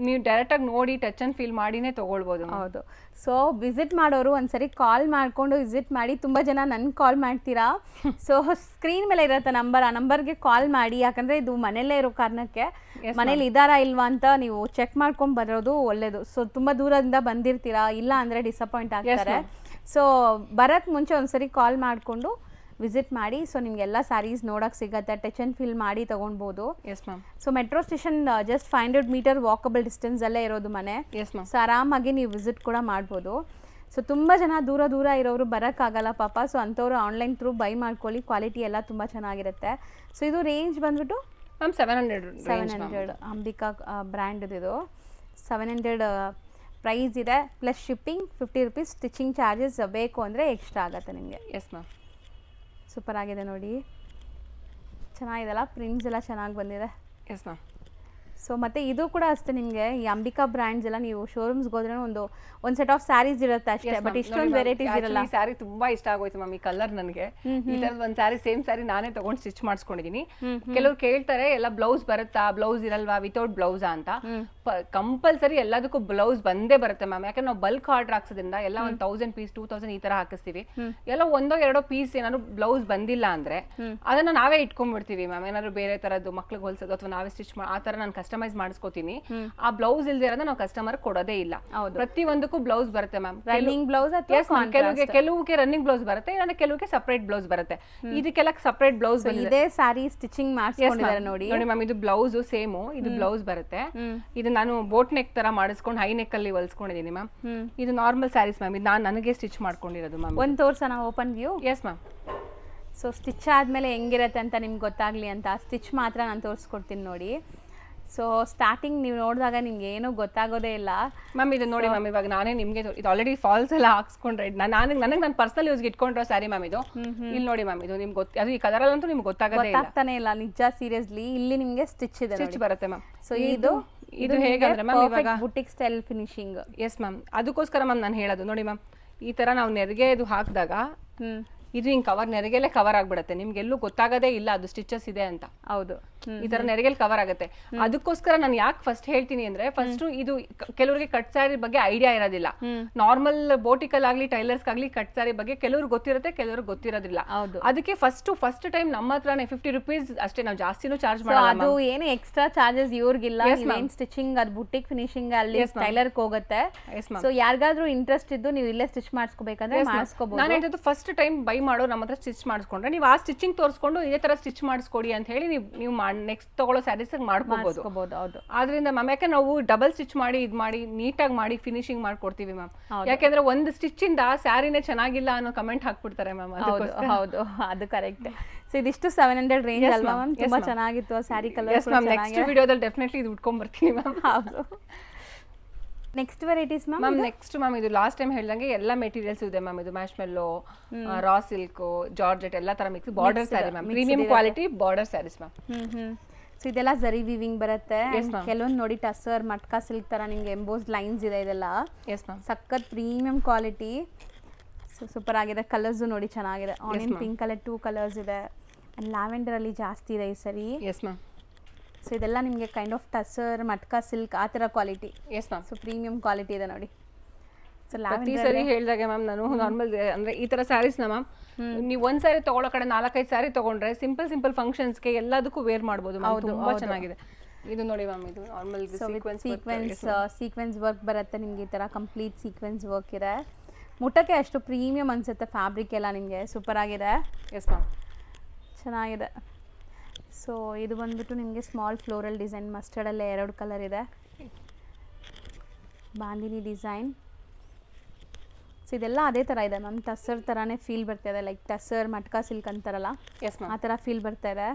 ನೀವು ಡೈರೆಕ್ಟ್ ಆಗಿ ನೋಡಿ ಟಚ್ ಅಂಡ್ ಫೀಲ್ ಮಾಡಿನೇ ತಗೊಳ್ಬಹುದು. ಹೌದು. ಸೊ ವಿಸಿಟ್ ಮಾಡೋರು ಒಂದ್ಸರಿ ಕಾಲ್ ಮಾಡ್ಕೊಂಡು ವಿಸಿಟ್ ಮಾಡಿ. ತುಂಬಾ ಜನ ನನ್ಗೆ ಕಾಲ್ ಮಾಡ್ತೀರಾ. ಸೊ ಸ್ಕ್ರೀನ್ ಮೇಲೆ ಇರತ್ತೆ ನಂಬರ್, ಆ ನಂಬರ್ಗೆ ಕಾಲ್ ಮಾಡಿ. ಯಾಕಂದ್ರೆ ಇದು ಮನೆಯಲ್ಲೇ ಇರೋ ಕಾರಣಕ್ಕೆ ಮನೇಲಿ ಇದಾರಾ ಇಲ್ವಾ ಅಂತ ನೀವು ಚೆಕ್ ಮಾಡ್ಕೊಂಡ್ ಬರೋದು ಒಳ್ಳೇದು. ಸೊ ತುಂಬಾ ದೂರದಿಂದ ಬಂದಿರ್ತೀರಾ, ಇಲ್ಲ ಅಂದ್ರೆ ಡಿಸಪಾಯಿಂಟ್ ಆಗ್ತಾರೆ. ಸೊ ಬರಕ್ ಮುಂಚೆ ಒಂದ್ಸರಿ ಕಾಲ್ ಮಾಡ್ಕೊಂಡು ವಿಸಿಟ್ ಮಾಡಿ. ಸೊ ನಿಮ್ಗೆಲ್ಲ ಸ್ಯಾರೀಸ್ ನೋಡಕ್ ಸಿಗತ್ತೆ. ಟಚ್ ಅಂಡ್ ಫೀಲ್ ಮಾಡಿ ತಗೊಳ್ಬಹುದು. Yes ma'am. So metro station just 500 meter walkable distance ಅಲ್ಲೇ ಇರೋದು ಮನೆ. S ma'am. ಸೊ ಆರಾಮಾಗಿ ನೀವು ವಿಸಿಟ್ ಕೂಡ ಮಾಡ್ಬೋದು. ಸೊ ತುಂಬ ಜನ ದೂರ ಇರೋರು ಬರೋಕ್ಕಾಗಲ್ಲ ಪಾಪ. ಸೊ ಅಂಥವ್ರು ಆನ್ಲೈನ್ ಥ್ರೂ ಬೈ ಮಾಡ್ಕೊಳ್ಳಿ. ಕ್ವಾಲಿಟಿ ಎಲ್ಲ ತುಂಬ ಚೆನ್ನಾಗಿರುತ್ತೆ. ಸೊ ಇದು ರೇಂಜ್ ಬಂದ್ಬಿಟ್ಟು ಮ್ಯಾಮ್ 700 ಅಂಬಿಕಾ ಬ್ರ್ಯಾಂಡ್ ಇದು. 700 ಪ್ರೈಸ್ ಇದೆ. Plus shipping 50 rupees. Stitching charges ಬೇಕು ಅಂದರೆ ಎಕ್ಸ್ಟ್ರಾ ಆಗುತ್ತೆ ನಿಮಗೆ. S ma'am. ಸೂಪರ್ ಆಗಿದೆ ನೋಡಿ, ಚೆನ್ನಾಗಿದೆಲ್ಲ. ಪ್ರಿಂಟ್ಸ್ ಎಲ್ಲ ಚೆನ್ನಾಗಿ ಬಂದಿದೆ. Yes ma'am. ಸೊ ಮತ್ತೆ ಇದು ಕೂಡ ಅಷ್ಟೇ, ನಿಮಗೆ ಈ ಅಂಬಿಕಾ ಬ್ರ್ಯಾಂಡ್ಸ್ ಎಲ್ಲ ನೀವು ಶೋರೂಮ್ಸ್ಗೆ ಹೋದ್ರೆ ಒಂದು ಸೆಟ್ ಆಫ್ ಸ್ಯಾರೀಸ್ ಇರುತ್ತೆ ಅಷ್ಟೇ. ಬಟ್ ಇಷ್ಟೊಂದು ವೆರೈಟೀಸ್ ಇರಲ್ಲ. ಈ ಸ್ಯಾರಿ ತುಂಬಾ ಇಷ್ಟ ಆಗೋಯ್ತು ಮ್ಯಾಮ್. ಈ ಕಲರ್ ನನಗೆ ಈ ತರದ ಒಂದ್ ಸ್ಯಾರಿ ಸೇಮ್ ಸ್ಯಾರಿ ನಾನೇ ತಗೊಂಡು ಸ್ಟಿಚ್ ಮಾಡಿಸ್ಕೊಂಡಿದೀನಿ. ಕೆಲವ್ರು ಕೇಳ್ತಾರೆ ಎಲ್ಲ ಬ್ಲೌಸ್ ಬರುತ್ತಾ, ಬ್ಲೌಸ್ ಇರಲ್ವಾ, ವಿತೌಟ್ ಬ್ಲೌಸಾ ಅಂತ. ಕಂಪಲ್ಸರಿ ಎಲ್ಲದಕ್ಕೂ ಬ್ಲೌಸ್ ಬಂದೇ ಬರುತ್ತೆ ಮ್ಯಾಮ್. ಯಾಕಂದ್ರೆ ನಾವು ಬಲ್ಕ್ ಆರ್ಡರ್ ಹಾಕ್ಸೋದ್ರಿಂದ ಎಲ್ಲ 1000 ಪೀಸ್ 2000 ಈ ತರ ಹಾಕಿಸ್ತೀವಿ. ಎಲ್ಲ 1-2 ಪೀಸ್ ಏನಾದ್ರು ಬ್ಲೌಸ್ ಬಂದಿಲ್ಲ ಅಂದ್ರೆ ಅದನ್ನ ನಾವೇ ಇಟ್ಕೊಂಡ್ಬಿಡ್ತೀವಿ ಮ್ಯಾಮ್. ಏನಾದ್ರು ಬೇರೆ ತರದ್ದು ಮಕ್ಳಿಗೆ ಹೊಲ್ಸೋದು ಅಥವಾ ನಾವೇ ಸ್ಟಿಚ್ ಆ ತರ ನಾನು ಕಸ್ಟಮೈಸ್ ಮಾಡಿಸ್ಕೋತೀನಿ. ಆ ಬ್ಲೌಸ್ ಇಲ್ದೇ ಇರೋದನ್ನ ನಾವು ಕಸ್ಟಮರ್ ಕೊಡೋದೇ ಇಲ್ಲ. ಪ್ರತಿ ಒಂದಕ್ಕೂ ಬ್ಲೌಸ್ ಬರುತ್ತೆ ಮ್ಯಾಮ್. ರನ್ನಿಂಗ್ ಬ್ಲೌಸ್ ಕೆಲವುಗೆ ರನ್ನಿಂಗ್ ಬ್ಲೌಸ್ ಬರುತ್ತೆ, ಇಲ್ಲ ಕೆಲವುಗೆ ಸಪರೇಟ್ ಬ್ಲೌಸ್ ಬರುತ್ತೆ. ಇದಕ್ಕೆಲ್ಲ ಸಪರೇಟ್ ಬ್ಲೌಸ್ ಇದೆ. ಸ್ಯಾರಿ ಸ್ಟಿಚಿಂಗ್ ಮಾಡ್ಸ್ಕೊಂಡಿದ್ದಾರೆ ನೋಡಿ ಮ್ಯಾಮ್. ಇದು ಬ್ಲೌಸ್ ಸೇಮ್, ಇದು ಬ್ಲೌಸ್ ಬರುತ್ತೆ. ಇದು ನಾನು ಬೋಟ್ ನೆಕ್ ತರ ಮಾಡಿಸ್ಕೊಂಡು ಹೈ ನೆಕ್ ಅಲ್ಲಿ ಹೊಲ್ಸ್ಕೊಂಡಿದೀನಿ ಮ್ಯಾಮ್. ಇದು ನಾರ್ಮಲ್ ಸ್ಯಾರೀಸ್ ಮ್ಯಾಮ್. ಇದು ನಾನು ನನಗೆ ಸ್ಟಿಚ್ ಮಾಡ್ಕೊಂಡಿರೋದು ಮ್ಯಾಮ್. ಒಂದು ತೋರ್ಸೋಣ open view. Yes ma'am. So stitch ಆದ್ಮೇಲೆ ಹೆಂಗಿರತ್ತೆ ಅಂತ ನಿಮ್ಗೆ ಗೊತ್ತಾಗ್ಲಿ ಅಂತ ಸ್ಟಿಚ್ ಮಾತ್ರ ನಾನು ತೋರಿಸ್ಕೊಡ್ತೀನಿ ನೋಡಿ. ಸೊ ಸ್ಟಾರ್ಟಿಂಗ್ ನೀವು ನೋಡಿದಾಗ ನಿಮ್ಗೆ ಏನೂ ಗೊತ್ತಾಗೋದೇ ಇಲ್ಲ ಮ್ಯಾಮ್. ಇದು ನೋಡಿ ಮ್ಯಾಮ್, ಇವಾಗ ನಾನೇ ನಿಮಗೆ ಇದು ಆಲ್ರೆಡಿ ಫಾಲ್ಸ್ ಎಲ್ಲ ಹಾಕ್ಸ್ಕೊಂಡ್ರೆ ನನಗೆ ನನ್ನ ಪರ್ಸನಲ್ ಯೂಸ್ಗೆ ಇಟ್ಕೊಂಡ್ರೋ ಸ್ಯಾರಿ ಮ್ಯಾಮ್. ಇದು ಇಲ್ಲಿ ನೋಡಿ ಮ್ಯಾಮ್, ಇದು ನಿಮ್ಗೆ ಅದು ಈ ಕಲರ್ ಅಂತೂ ನಿಮ್ಗೆ ಗೊತ್ತಾಗ್ತಾನೆ ಇಲ್ಲ ನಿಜ. ಸೀರಿಯಸ್ಲಿ ಇಲ್ಲಿ ನಿಮ್ಗೆ ಸ್ಟಿಚ್ ಇದೆ, ಸ್ಟಿಚ್ ಬರುತ್ತೆ ಮ್ಯಾಮ್. ಸೊ ಇದು ಹೇಗಂದ್ರೆ ಮ್ಯಾಮ್ ಇವಾಗ boutique style finishing. Yes ma'am. ಅದಕ್ಕೋಸ್ಕರ ಮ್ಯಾಮ್ ನಾನು ಹೇಳೋದು ನೋಡಿ ಮ್ಯಾಮ್, ಈ ತರ ನಾವು ನೆರಿಗೆ ಇದು ಹಾಕಿದಾಗ ಇದು ಹಿಂಗ್ ಕವರ್ ನೆರಿಗೆಲೆ ಕವರ್ ಆಗ್ಬಿಡುತ್ತೆ, ನಿಮ್ಗೆ ಎಲ್ಲೂ ಗೊತ್ತಾಗದೇ ಇಲ್ಲ ಅದು ಸ್ಟಿಚಸ್ ಇದೆ ಅಂತ. ಹೌದು, ಈ ತರ ನೆರಿಗೆಲ್ ಕವರ್ ಆಗುತ್ತೆ. ಅದಕ್ಕೋಸ್ಕರ ನಾನು ಯಾಕೆ ಫಸ್ಟ್ ಹೇಳ್ತೀನಿ ಅಂದ್ರೆ, ಫಸ್ಟ್ ಇದು ಕೆಲವರಿಗೆ ಕಟ್ ಸ್ಯಾರಿ ಬಗ್ಗೆ ಐಡಿಯಾ ಇರೋದಿಲ್ಲ. ನಾರ್ಮಲ್ ಬೋಟಿಕಲ್ ಆಗ್ಲಿ ಟೈಲರ್ಸ್ ಆಗ್ಲಿ ಕಟ್ ಸ್ಯಾರಿ ಬಗ್ಗೆ ಕೆಲವ್ರಿಗೆ ಗೊತ್ತಿರುತ್ತೆ, ಕೆಲವ್ರಿಗೆ ಗೊತ್ತಿರೋದಿಲ್ಲ. ಅದಕ್ಕೆ ಫಸ್ಟ್ ಟೈಮ್ ನಮ್ಮ ಹತ್ರನೇ 50 rupees ಅಷ್ಟೇ, ನಾವು ಜಾಸ್ತಿನೂ ಚಾರ್ಜ್ ಮಾಡಲ್ಲ. ಅದು ಏನು ಎಕ್ಸ್ಟ್ರಾ ಚಾರ್ಜಸ್ ಇವ್ರಿಗಿಲ್ಲ. ಏನ್ ಸ್ಟಿಚಿಂಗ್ ಅದು ಬುಟ್ಟಿಕ್ ಫಿನಿಶಿಂಗ್ ಅಲ್ಲಿ ಟೈಲರ್ ಹೋಗುತ್ತೆ. ಸೊ ಯಾರಿಗಾದ್ರೂ ಇಂಟ್ರೆಸ್ಟ್ ಇದ್ದು ನೀವು ಇಲ್ಲೇ ಸ್ಟಿಚ್ ಮಾಡಿಸ್ಕೋಬೇಕಂದ್ರೆ ಮಾಡಿಸ್ಕೋಬಹುದು. ನಾನು ಹೇಳ್ತಿದ್ದು ಫಸ್ಟ್ ಟೈಮ್ ಬೈ ಮಾಡೋ ನಮ್ಮ ಹತ್ರ ಸ್ಟಿಚ್ ಮಾಡಿಸ್ಕೊಂಡ್ರೆ ನೀವು ಆ ಸ್ಟಿಚಿಂಗ್ ತೋರಿಸ್ಕೊಂಡು ಇದೇ ತರ ಸ್ಟಿಚ್ ಮಾಡಿಸ್ಕೊಡಿ ಅಂತ ಹೇಳಿ ನೀವು ನೆಕ್ಸ್ಟ್ ತಗೊಳ್ಳೋ ಸ್ಯಾರೀಸ್ ಮಾಡ್ಕೋಬಹುದು. ಆದ್ರಿಂದ ಮ್ಯಾಮ್ ಯಾಕೆ ನಾವು ಡಬಲ್ ಸ್ಟಿಚ್ ಮಾಡಿ ಇದ್ ಮಾಡಿ ನೀಟಾಗಿ ಮಾಡಿ ಫಿನಿಶಿಂಗ್ ಮಾಡ್ಕೊಡ್ತೀವಿ ಮ್ಯಾಮ್. ಯಾಕೆಂದ್ರೆ ಒಂದು ಸ್ಟಿಚ್ ಇಂದ ಸ್ಯಾರಿನೇ ಚೆನ್ನಾಗಿಲ್ಲ ಅನ್ನೋ ಕಮೆಂಟ್ ಹಾಕ್ಬಿಡ್ತಾರೆ ಮ್ಯಾಮ್. ಹೌದು, ಅದು ಕರೆಕ್ಟ್. ಸೊ ಇದಿಷ್ಟು 700 ರೇಂಜ್ ಅಲ್ವಾ ಮ್ಯಾಮ್? ತುಂಬಾ ಚೆನ್ನಾಗಿತ್ತು ಆ ಸ್ಯಾರಿ ಕಲರ್. ನೆಕ್ಸ್ಟ್ ವಿಡಿಯೋದಲ್ಲಿ ಡೆಫಿನೆಟ್ಲಿ ಇದು ಉಟ್ಕೊಂಡ್ ಬರ್ತೀನಿ ಮ್ಯಾಮ್. ಹೌದು. Next varieties ma'am? Next ma'am ಇದು ಲಾಸ್ಟ್ ಟೈಮ್ ಹೇಳ್ದಂಗೆ ಎಲ್ಲ ಮೆಟೀರಿಯಲ್ಸ್ ಇದೆ ಮ್ಯಾಮ್. ಇದು ಮ್ಯಾಶ್ಮೆಲ್ಲೋ, ರಾ ಸಿಲ್ಕ್, ಜಾರ್ಜೆಟ್ ಎಲ್ಲ ತರ mix border sari ma'am. Premium quality border saris ma'am. So ಇದೆಲ್ಲ ಜರಿ ವೀವಿಂಗ್ ಬರುತ್ತೆ. ಕೆಲವೊಂದು ನೋಡಿ ಟಸರ್ ಮಟ್ಕಾ ಸಿಲ್ಕ್ ತರ ನಿಮ್ಗೆ ಎಂಬೋಸ್ ಲೈನ್ಸ್ ಇದೆ. ಇದೆಲ್ಲ ಸಖತ್ ಪ್ರೀಮಿಯಂ ಕ್ವಾಲಿಟಿ. ಸೊ ಸೂಪರ್ ಆಗಿದೆ. ಕಲರ್ಸ್ ನೋಡಿ ಚೆನ್ನಾಗಿದೆ. ಆನಿಯನ್ ಪಿಂಕ್ ಕಲರ್ 2 ಕಲರ್ಸ್ ಇದೆ. ಲ್ಯಾವೆಂಡರ್ ಅಲ್ಲಿ ಜಾಸ್ತಿ ಇದೆ ಈ ಸರಿ. S ma'am. ಸೊ ಇದೆಲ್ಲ ನಿಮಗೆ kind of tussar matka silk ಆ ಥರ quality. S ma'am. So premium quality ಇದೆ ನೋಡಿ. ಸೊ ಈ ಸರಿ ಹೇಳಿದಾಗ ಮ್ಯಾಮ್ ನಾನು ನಾರ್ಮಲ್ ಅಂದ್ರೆ ಈ ತರ ಸ್ಯಾರೀಸ್ನ ಮ್ಯಾಮ್ ನೀವು ಒಂದ್ ಸ್ಯಾರಿ ತಗೊಳ್ಳೋ ಕಡೆ 4-5 ಸ್ಯಾರಿ ತಗೊಂಡ್ರೆ ಸಿಂಪಲ್ ಫಂಕ್ಷನ್ಸ್ಗೆ ಎಲ್ಲದಕ್ಕೂ ವೇರ್ ಮಾಡ್ಬೋದು ಮ್ಯಾಮ್. ತುಂಬಾ ಚೆನ್ನಾಗಿದೆ. ಇದು ನೋಡಿ ಮ್ಯಾಮ್, ಇದು ನಾರ್ಮಲ್ ಸೀಕ್ವೆನ್ಸ್ ವರ್ಕ್ ಬರುತ್ತೆ ನಿಮ್ಗೆ. ಈ ತರ ಕಂಪ್ಲೀಟ್ ಸೀಕ್ವೆನ್ಸ್ ವರ್ಕ್ ಇದೆ. ಮುಟ್ಟಕ್ಕೆ ಅಷ್ಟು ಪ್ರೀಮಿಯಂ ಅನ್ಸುತ್ತೆ. ಫ್ಯಾಬ್ರಿಕ್ ಎಲ್ಲ ನಿಮಗೆ ಸೂಪರ್ ಆಗಿದೆ. ಎಸ್ ಮ್ಯಾಮ್, ಚೆನ್ನಾಗಿದೆ. ಸೊ ಇದು ಬಂದ್ಬಿಟ್ಟು ನಿಮಗೆ ಸ್ಮಾಲ್ ಫ್ಲೋರಲ್ ಡಿಸೈನ್. ಮಸ್ಟರ್ಡಲ್ಲೇ 2 ಕಲರ್ ಇದೆ. ಬಾಂದಿನಿ ಡಿಸೈನ್. ಸೊ ಇದೆಲ್ಲ ಅದೇ ಥರ ಇದೆ ಮ್ಯಾಮ್. ಟಸರ್ ಥರನೇ ಫೀಲ್ ಬರ್ತಾ ಇದೆ. ಲೈಕ್ ಟಸರ್ ಮಟ್ಕಾ ಸಿಲ್ಕ್ ಅಂತಾರಲ್ಲ, ಎಸ್ ಮ್ಯಾಮ್, ಆ ಥರ ಫೀಲ್ ಬರ್ತಾ ಇದೆ.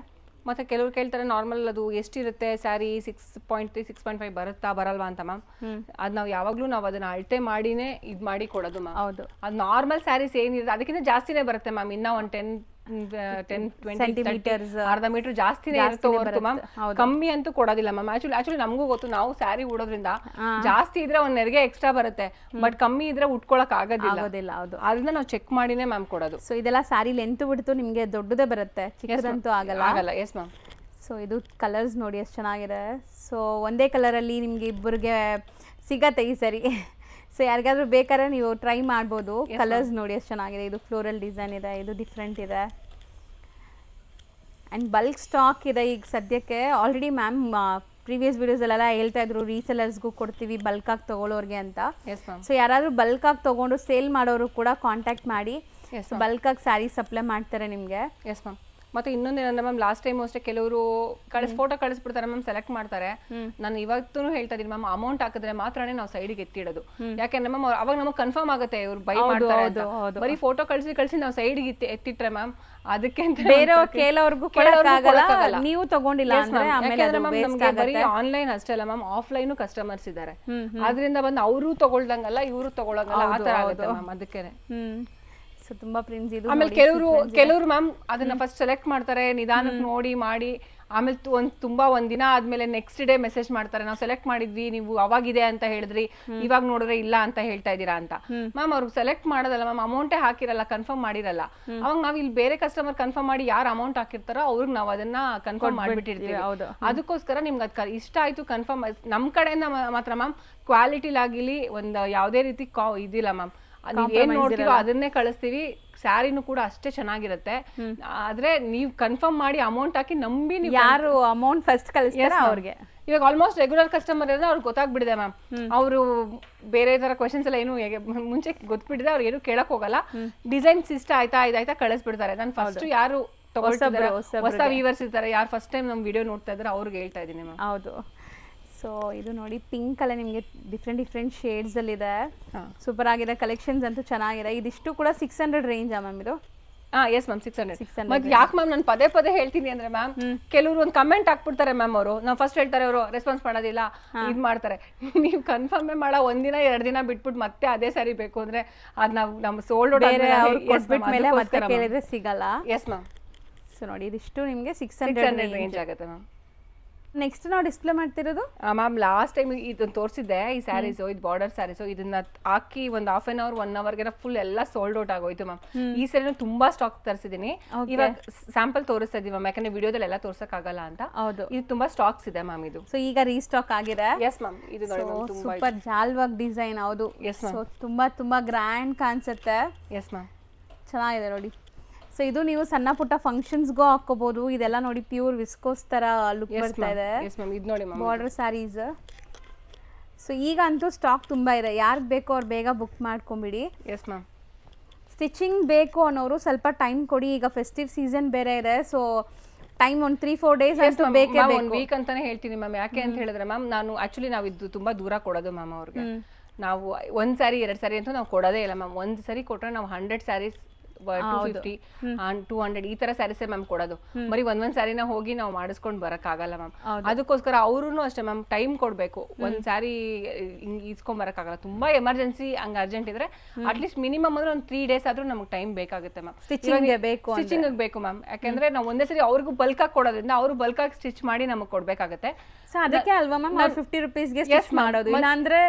ಮತ್ತೆ ಕೆಲವರು ಕೇಳ್ತಾರೆ ನಾರ್ಮಲ್ ಅದು ಎಷ್ಟಿರುತ್ತೆ ಸ್ಯಾರಿ 6.3 6.5 ಬರುತ್ತಾ ಬರಲ್ವಾ ಅಂತ ಮ್ಯಾಮ್. ಅದು ನಾವು ಯಾವಾಗಲೂ ನಾವು ಅದನ್ನ ಅಳತೆ ಮಾಡಿನೇ ಇದು ಮಾಡಿ ಕೊಡೋದು ಮ್ಯಾಮ್. ಹೌದು, ಅದು ನಾರ್ಮಲ್ ಸ್ಯಾರೀಸ್ ಏನಿರುತ್ತೆ ಅದಕ್ಕಿಂತ ಜಾಸ್ತಿನೇ ಬರುತ್ತೆ ಮ್ಯಾಮ್. ಇನ್ನ ಒಂದು 10-20 ಸೆಂಟಿಮೀಟರ್ಸ್ ಅರ್ಧ ಮೀಟರ್ ಜಾಸ್ತಿನೇ ಇರುತ್ತೆ ಹೊರತು ಮ್ಯಾಮ್ ಕಮ್ಮಿ ಅಂತೂ ಕೊಡೋದಿಲ್ಲ ಮ್ಯಾಮ್. ಆಕ್ಚುಲಿ ನಮಗೂ ಗೊತ್ತು, ನಾವು ಸ್ಯಾರಿ ಉಡೋದ್ರಿಂದ ಜಾಸ್ತಿ ಇದ್ರೆ ಒಂದ್ ನೆರಿಗೆ ಎಕ್ಸ್ಟ್ರಾ ಬರುತ್ತೆ, ಬಟ್ ಕಮ್ಮಿ ಇದ್ರೆ ಉಟ್ಕೊಳಕ್ ಆಗೋದಿಲ್ಲ. ಅದನ್ನ ನಾವು ಚೆಕ್ ಮಾಡಿನೇ ಮ್ಯಾಮ್ ಕೊಡೋದು. ಸೊ ಇದೆಲ್ಲ ಸ್ಯಾರಿ ಲೆಂತ್ ಬಿಡ್ತು ನಿಮ್ಗೆ ದೊಡ್ಡದೇ ಬರುತ್ತೆ, ಚಿಕ್ಕದಂತೂ ಆಗಲ್ಲ. S ma'am. ಸೊ ಇದು ಕಲರ್ಸ್ ನೋಡಿ ಎಷ್ಟು ಚೆನ್ನಾಗಿದೆ. ಸೊ ಒಂದೇ ಕಲರಲ್ಲಿ ನಿಮ್ಗೆ ಇಬ್ಬರಿಗೆ ಸಿಗತ್ತೆ ಈ ಸರಿ. ಸೊ ಯಾರಿಗಾದ್ರೂ ಬೇಕಾದ್ರೆ ನೀವು ಟ್ರೈ ಮಾಡ್ಬೋದು. ಕಲರ್ಸ್ ನೋಡಿ ಎಷ್ಟು ಚೆನ್ನಾಗಿದೆ. ಇದು ಫ್ಲೋರಲ್ ಡಿಸೈನ್ ಇದೆ, ಇದು ಡಿಫ್ರೆಂಟ್ ಇದೆ. ಆ್ಯಂಡ್ ಬಲ್ಕ್ ಸ್ಟಾಕ್ ಇದೆ ಈಗ ಸದ್ಯಕ್ಕೆ. ಆಲ್ರೆಡಿ ಮ್ಯಾಮ್ ಪ್ರೀವಿಯಸ್ ವಿಡಿಯೋಸಲ್ಲೆಲ್ಲ ಹೇಳ್ತಾ ಇದ್ರು ರೀಸೆಲರ್ಸ್ಗೂ ಕೊಡ್ತೀವಿ ಬಲ್ಕಾಗಿ ತೊಗೊಳೋರಿಗೆ ಅಂತ. ಸೊ ಯಾರಾದರೂ ಬಲ್ಕಾಗಿ ತೊಗೊಂಡು ಸೇಲ್ ಮಾಡೋರು ಕೂಡ ಕಾಂಟ್ಯಾಕ್ಟ್ ಮಾಡಿ. ಬಲ್ಕಾಗಿ ಸ್ಯಾರಿ ಸಪ್ಲೈ ಮಾಡ್ತಾರೆ ನಿಮಗೆ. Yes ma'am. ಮತ್ತೆ ಇನ್ನೊಂದೇನಂದ್ರೆ ಮ್ಯಾಮ್, ಲಾಸ್ಟ್ ಟೈಮ್ ಅಷ್ಟೇ ಕೆಲವರು ಫೋಟೋ ಕಳಿಸ್ಬಿಡ್ತಾರೆ ಮ್ಯಾಮ್, ಸೆಲೆಕ್ಟ್ ಮಾಡ್ತಾರೆ. ನಾನು ಇವತ್ತು ಹೇಳ್ತಾ ಇದೀನಿ ಮ್ಯಾಮ್, ಅಮೌಂಟ್ ಹಾಕಿದ್ರೆ ಮಾತ್ರನೇ ನಾವು ಸೈಡಿಗೆ ಎತ್ತಿಡೋದು. ಯಾಕೆಂದ್ರೆ ಮ್ಯಾಮ್ ಅವಾಗ ನಮಗೆ ಕನ್ಫರ್ಮ್ ಆಗುತ್ತೆ ಇವ್ರು ಬೈ ಮಾಡ್ತಾರೆ ಅಂತ. ಬರೀ ಫೋಟೋ ಕಳಿಸಿ ನಾವು ಸೈಡಿಗೆ ಎತ್ತಿಟ್ರೆ ಮ್ಯಾಮ್ ಅದಕ್ಕೆ ಬೇರೆ ಕೆಲವ್ರಿಗೂ ನೀವು ತಗೊಂಡಿಲ್ಲ ಅಂದ್ರೆ ಬರೀ ಆನ್ಲೈನ್ ಅಷ್ಟೇ ಅಲ್ಲ ಮ್ಯಾಮ್, ಆಫ್ಲೈನ್ ಕಸ್ಟಮರ್ಸ್ ಇದ್ದಾರೆ. ಅದರಿಂದ ಬಂದು ಅವರು ತಗೊಳ್ದಂಗಲ್ಲ ಇವರು ತಗೊಳಂಗಲ್ಲ, ಆ ತರ ಆಗುತ್ತೆ ಮ್ಯಾಮ್. ಅದಕ್ಕೇನೆ ತುಂಬಾ ಪ್ರಿಂಟ್ಸ್ ಇದು. ಆಮೇಲೆ ಕೆಲವರು ಮ್ಯಾಮ್ ಅದನ್ನ ಫಸ್ಟ್ ಸೆಲೆಕ್ಟ್ ಮಾಡ್ತಾರೆ, ನಿಧಾನಕ್ಕೆ ನೋಡಿ ಮಾಡಿ, ಆಮೇಲೆ ಒಂದ್ ದಿನ ಆದ್ಮೇಲೆ ನೆಕ್ಸ್ಟ್ ಡೇ ಮೆಸೇಜ್ ಮಾಡ್ತಾರೆ, ನಾವು ಸೆಲೆಕ್ಟ್ ಮಾಡಿದ್ವಿ, ನೀವು ಅವಾಗಿದೆ ಅಂತ ಹೇಳಿದ್ರಿ, ಇವಾಗ ನೋಡಿದ್ರೆ ಇಲ್ಲ ಅಂತ ಹೇಳ್ತಾ ಇದೀರಾ ಅಂತ. ಮ್ಯಾಮ್ ಅವ್ರಿಗೆ ಸೆಲೆಕ್ಟ್ ಮಾಡೋದಲ್ಲ ಮ್ಯಾಮ್, ಅಮೌಂಟೇ ಹಾಕಿರಲ್ಲ, ಕನ್ಫರ್ಮ್ ಮಾಡಿರಲ್ಲ. ಅವಾಗ ನಾವ್ ಇಲ್ಲಿ ಬೇರೆ ಕಸ್ಟಮರ್ ಕನ್ಫರ್ಮ್ ಮಾಡಿ ಯಾರು ಅಮೌಂಟ್ ಹಾಕಿರ್ತಾರೋ ಅವ್ರಿಗೆ ನಾವು ಅದನ್ನ ಕನ್ಫರ್ಮ್ ಮಾಡ್ಬಿಟ್ಟಿರ್ತೀವಿ. ಅದಕ್ಕೋಸ್ಕರ ನಿಮ್ಗೆ ಅದ್ ಇಷ್ಟ ಆಯ್ತು ಕನ್ಫರ್ಮ್, ನಮ್ ಕಡೆಯಿಂದ ಮಾತ್ರ ಮ್ಯಾಮ್ ಕ್ವಾಲಿಟಿಲಾಗಿಲಿ ಒಂದ್ ಯಾವ್ದೇ ರೀತಿ ಇದಿಲ್ಲ ಮ್ಯಾಮ್. ನೀವ್ ಏನ್ ನೋಡ್ತೀವೋ ಅದನ್ನೇ ಕಳಿಸ್ತೀವಿ. ಸ್ಯಾರಿನೂ ಕೂಡ ಅಷ್ಟೇ ಚೆನ್ನಾಗಿರುತ್ತೆ. ಆದ್ರೆ ನೀವ್ ಕನ್ಫರ್ಮ್ ಮಾಡಿ ಅಮೌಂಟ್ ಹಾಕಿ ನಂಬಿ ನೀವು ಯಾರು ಅಮೌಂಟ್ ಫಸ್ಟ್ ಕಳಿಸ್ತಾರ ಅವ್ರಿಗೆ. ಇವಾಗ ಆಲ್ಮೋಸ್ಟ್ ರೆಗ್ಯುಲರ್ ಕಸ್ಟಮರ್ ಇದ್ರೆ ಅವ್ರಿಗೆ ಗೊತ್ತಾಗ್ಬಿಡಿದೆ ಮ್ಯಾಮ್. ಅವರು ಬೇರೆ ತರ ಕ್ವಶನ್ಸ್ ಎಲ್ಲ ಏನು ಮುಂಚೆ ಗೊತ್ಬಿಟ್ಟಿದೆ, ಅವ್ರು ಏನು ಕೇಳಕ್ ಹೋಗಲ್ಲ. ಡಿಸೈನ್ಸ್ ಇಷ್ಟ ಆಯ್ತಾ ಕಳಿಸ್ಬಿಡ್ತಾರೆ. ನಾನು ಫಸ್ಟ್ ಯಾರು ತಗೊಳ್ತಿದ್ದಾರೆ ಹೊಸ ವ್ಯೂವರ್ಸ್ ಇರ್ತಾರೆ, ಯಾರು ಫಸ್ಟ್ ಟೈಮ್ ನಮ್ ವಿಡಿಯೋ ನೋಡ್ತಾ ಇದ್ದಾರೆ ಅವ್ರಿಗೆ ಹೇಳ್ತಾ ಇದೀನಿ ಮ್ಯಾಮ್. ಹೌದು. ಸೊ ಇದು ನೋಡಿ ಪಿಂಕ್ ಅಲ್ಲೇ ನಿಮಗೆ ಡಿಫ್ರೆಂಟ್ ಶೇಡ್ಸ್ ಅಲ್ಲಿ ಇದೆ. ಸೂಪರ್ ಆಗಿದೆ. ಕಲೆಕ್ಷನ್ಸ್ ಅಂತೂ ಚೆನ್ನಾಗಿದೆ. ಇದಿಷ್ಟು ಕೂಡ 600 ರೇಂಜ್ ಮ್ಯಾಮ್ ಇದು. Yes ma'am 600. ಮತ್ತೆ ಯಾಕೆ ಮ್ಯಾಮ್ ನಾನು ಪದೇ ಹೇಳ್ತೀನಿ ಅಂದ್ರೆ ಮ್ಯಾಮ್, ಕೆಲವರು ಒಂದು ಕಮೆಂಟ್ ಹಾಕ್ಬಿಡ್ತಾರೆ ಮ್ಯಾಮ್. ಅವರು ನಾವು ಫಸ್ಟ್ ಹೇಳ್ತಾರೆ, ಅವರು ರೆಸ್ಪಾನ್ಸ್ ಮಾಡೋದಿಲ್ಲ, ಇದ್ ಮಾಡ್ತಾರೆ. ನೀವು ಕನ್ಫರ್ಮ್ ಮಾಡೋ ಒಂದಿನ 2 ದಿನ ಬಿಟ್ಬಿಟ್ಟು ಮತ್ತೆ ಅದೇ ಸಾರಿ ಬೇಕು ಅಂದ್ರೆ ಅದ್ ನಾವು ನಮ್ಮ ಸೋಲ್ಡ್ ಮೇಲೆ ಮತ್ತೆ ಕೇಳಿದ್ರೆ ಸಿಗಲ್ಲ. S ma'am. ಸೊ ನೋಡಿ ಇದಿಷ್ಟು ನಿಮಗೆ 600 ರೇಂಜ್ ಆಗುತ್ತೆ ಮ್ಯಾಮ್. ನೆಕ್ಸ್ಟ್ ನಾವು ಡಿಸ್ಪ್ಲೇ ಮಾಡ್ತಿರೋದು ಮ್ಯಾಮ್ ಲಾಸ್ಟ್ ಟೈಮ್ ಇದನ್ನ ತೋರಿಸಿದ್ದೆ ಈ ಸ್ಯಾರೀಸು ಇದು ಬಾರ್ಡರ್ ಸ್ಯಾರೀಸು ಇದನ್ನ ಹಾಕಿ ಒಂದು ಹಾಫ್ ಅನ್ ಅವರ್ 1 ಅವರ್ಗೆ ಫುಲ್ ಎಲ್ಲ ಸೋಲ್ಡ್ ಔಟ್ ಆಗೋಯ್ತು ಮ್ಯಾಮ್. ಈ ಸರಿ ತುಂಬಾ ಸ್ಟಾಕ್ ತರಿಸಿದೀನಿ. ಇವಾಗ ಸ್ಯಾಂಪಲ್ ತೋರಿಸ್ತಾ ಇದೀವಿ ಮ್ಯಾಮ್, ಯಾಕಂದ್ರೆ ವಿಡಿಯೋದಲ್ಲಿ ಎಲ್ಲ ತೋರ್ಸಕ್ ಆಗಲ್ಲ ಅಂತ. ಹೌದು, ಇದು ತುಂಬಾ ಸ್ಟಾಕ್ಸ್ ಇದೆ ಮ್ಯಾಮ್. ಇದು ಸೊ ಈಗ ರೀಸ್ಟಾಕ್ ಆಗಿದೆ. ಎಸ್ ಮ್ಯಾಮ್, ಇದು ನೋಡಿ ಮ್ಯಾಮ್ ತುಂಬಾ ಸೂಪರ್ ಜಾಲ್ವಾಗ್ ಡಿಸೈನ್. ಹೌದು, ಎಸ್ ಮ್ಯಾಮ್, ತುಂಬಾ ತುಂಬಾ ಗ್ರ್ಯಾಂಡ್ ಕಾಣಿಸುತ್ತೆ. ಎಸ್ ಮ್ಯಾಮ್, ಚೆನ್ನಾಗಿದೆ ನೋಡಿ. ಸೊ ಇದು ನೀವು ಸಣ್ಣ ಪುಟ್ಟ ಫಂಕ್ಷನ್ಸ್ಗೂ ಹಾಕೋಬಹುದು. ಇದೆಲ್ಲ ನೋಡಿ ಪ್ಯೂರ್ ವಿಸ್ಕೋಸ್ ತರ ಲುಕ್ ಬರ್ತಾ ಇದೆ. ಇದು ನೋಡಿ ಬಾರ್ಡರ್ ಸ್ಯಾರೀಸ್. ಸೊ ಈಗ ಅಂತೂ ಸ್ಟಾಕ್ ತುಂಬಾ ಇದೆ, ಯಾರಿಗೆ ಬೇಕೋ ಅವ್ರು ಬೇಗ ಬುಕ್ ಮಾಡ್ಕೊಂಬಿಡಿ. Yes ma'am. ಸ್ಟಿಚಿಂಗ್ ಬೇಕು ಅನ್ನೋರು ಸ್ವಲ್ಪ ಟೈಮ್ ಕೊಡಿ, ಈಗ ಫೆಸ್ಟಿವ್ ಸೀಸನ್ ಬೇರೆ ಇದೆ. ಸೊ ಟೈಮ್ ಒಂದು 3-4 ಡೇಸ್ ಅಂತೂ ಬೇಕೇ ಬೇಕು. ಒಂದು ವೀಕ್ ಅಂತಾನೆ ಹೇಳ್ತೀನಿ ಮ್ಯಾಮ್. ಯಾಕೆ ಅಂತ ಹೇಳಿದ್ರೆ ಮ್ಯಾಮ್, ನಾನು ಆಕ್ಚುಲಿ ನಾವು ಇದು ತುಂಬಾ ದೂರ ಕೊಡೋದು ಮ್ಯಾಮ್ ಅವ್ರಿಗೆ. ನಾವು 1 ಸ್ಯಾರಿ 2 ಸ್ಯಾರಿ ಅಂತೂ ನಾವು ಕೊಡೋದೇ ಇಲ್ಲ ಮ್ಯಾಮ್. 1 ಸ್ಯಾರಿ ಕೊಟ್ರೆ ನಾವು 100 ಸ್ಯಾರೀಸ್ 250 200 ಈ ತರ ಸ್ಯಾರೀಸ್ ಮ್ಯಾಮ್ ಕೊಡೋದು. ಬರೀ ಒಂದ್ ಸ್ಯಾರಿನ ಹೋಗಿ ನಾವು ಮಾಡಿಸ್ಕೊಂಡು ಬರಕ್ ಆಗಲ್ಲ ಮ್ಯಾಮ್. ಅದಕ್ಕೋಸ್ಕರ ಅವ್ರು ಅಷ್ಟೇ ಮ್ಯಾಮ್ ಟೈಮ್ ಕೊಡ್ಬೇಕು. 1 ಸ್ಯಾರಿ ಇಸ್ಕೊಂಡ್ ಬರಕ್ ಆಗಲ್ಲ. ತುಂಬಾ ಎಮರ್ಜೆನ್ಸಿ ಹಂಗ ಅರ್ಜೆಂಟ್ ಇದ್ರೆ ಅಟ್ಲೀಸ್ಟ್ ಮಿನಿಮಮ್ ಅಂದ್ರೆ ಒಂದು 3 ಡೇಸ್ ಆದ್ರೂ ನಮ್ಗೆ ಟೈಮ್ ಬೇಕಾಗುತ್ತೆ ಮ್ಯಾಮ್. ಸ್ಟಿಚಿಂಗ್ ಬೇಕು ಮ್ಯಾಮ್. ಯಾಕಂದ್ರೆ ನಾವು ಒಂದೇ ಸರಿ ಅವ್ರಿಗೂ ಬಲ್ಕ್ ಆಗಿ ಕೊಡೋದ್ರಿಂದ ಅವ್ರು ಬಲ್ಕ್ ಆಗಿ ಸ್ಟಿಚ್ ಮಾಡಿ ನಮಗೆ ಕೊಡ್ಬೇಕಾಗತ್ತೆ. ಸೊ ಅದಕ್ಕೆ ಅಲ್ವಾ ಮ್ಯಾಮ್ 50 ರೂಪೀಸ್ಗೆ ಸ್ಟಿಚ್ ಮಾಡೋದು. ಇಲ್ಲಾಂದ್ರೆ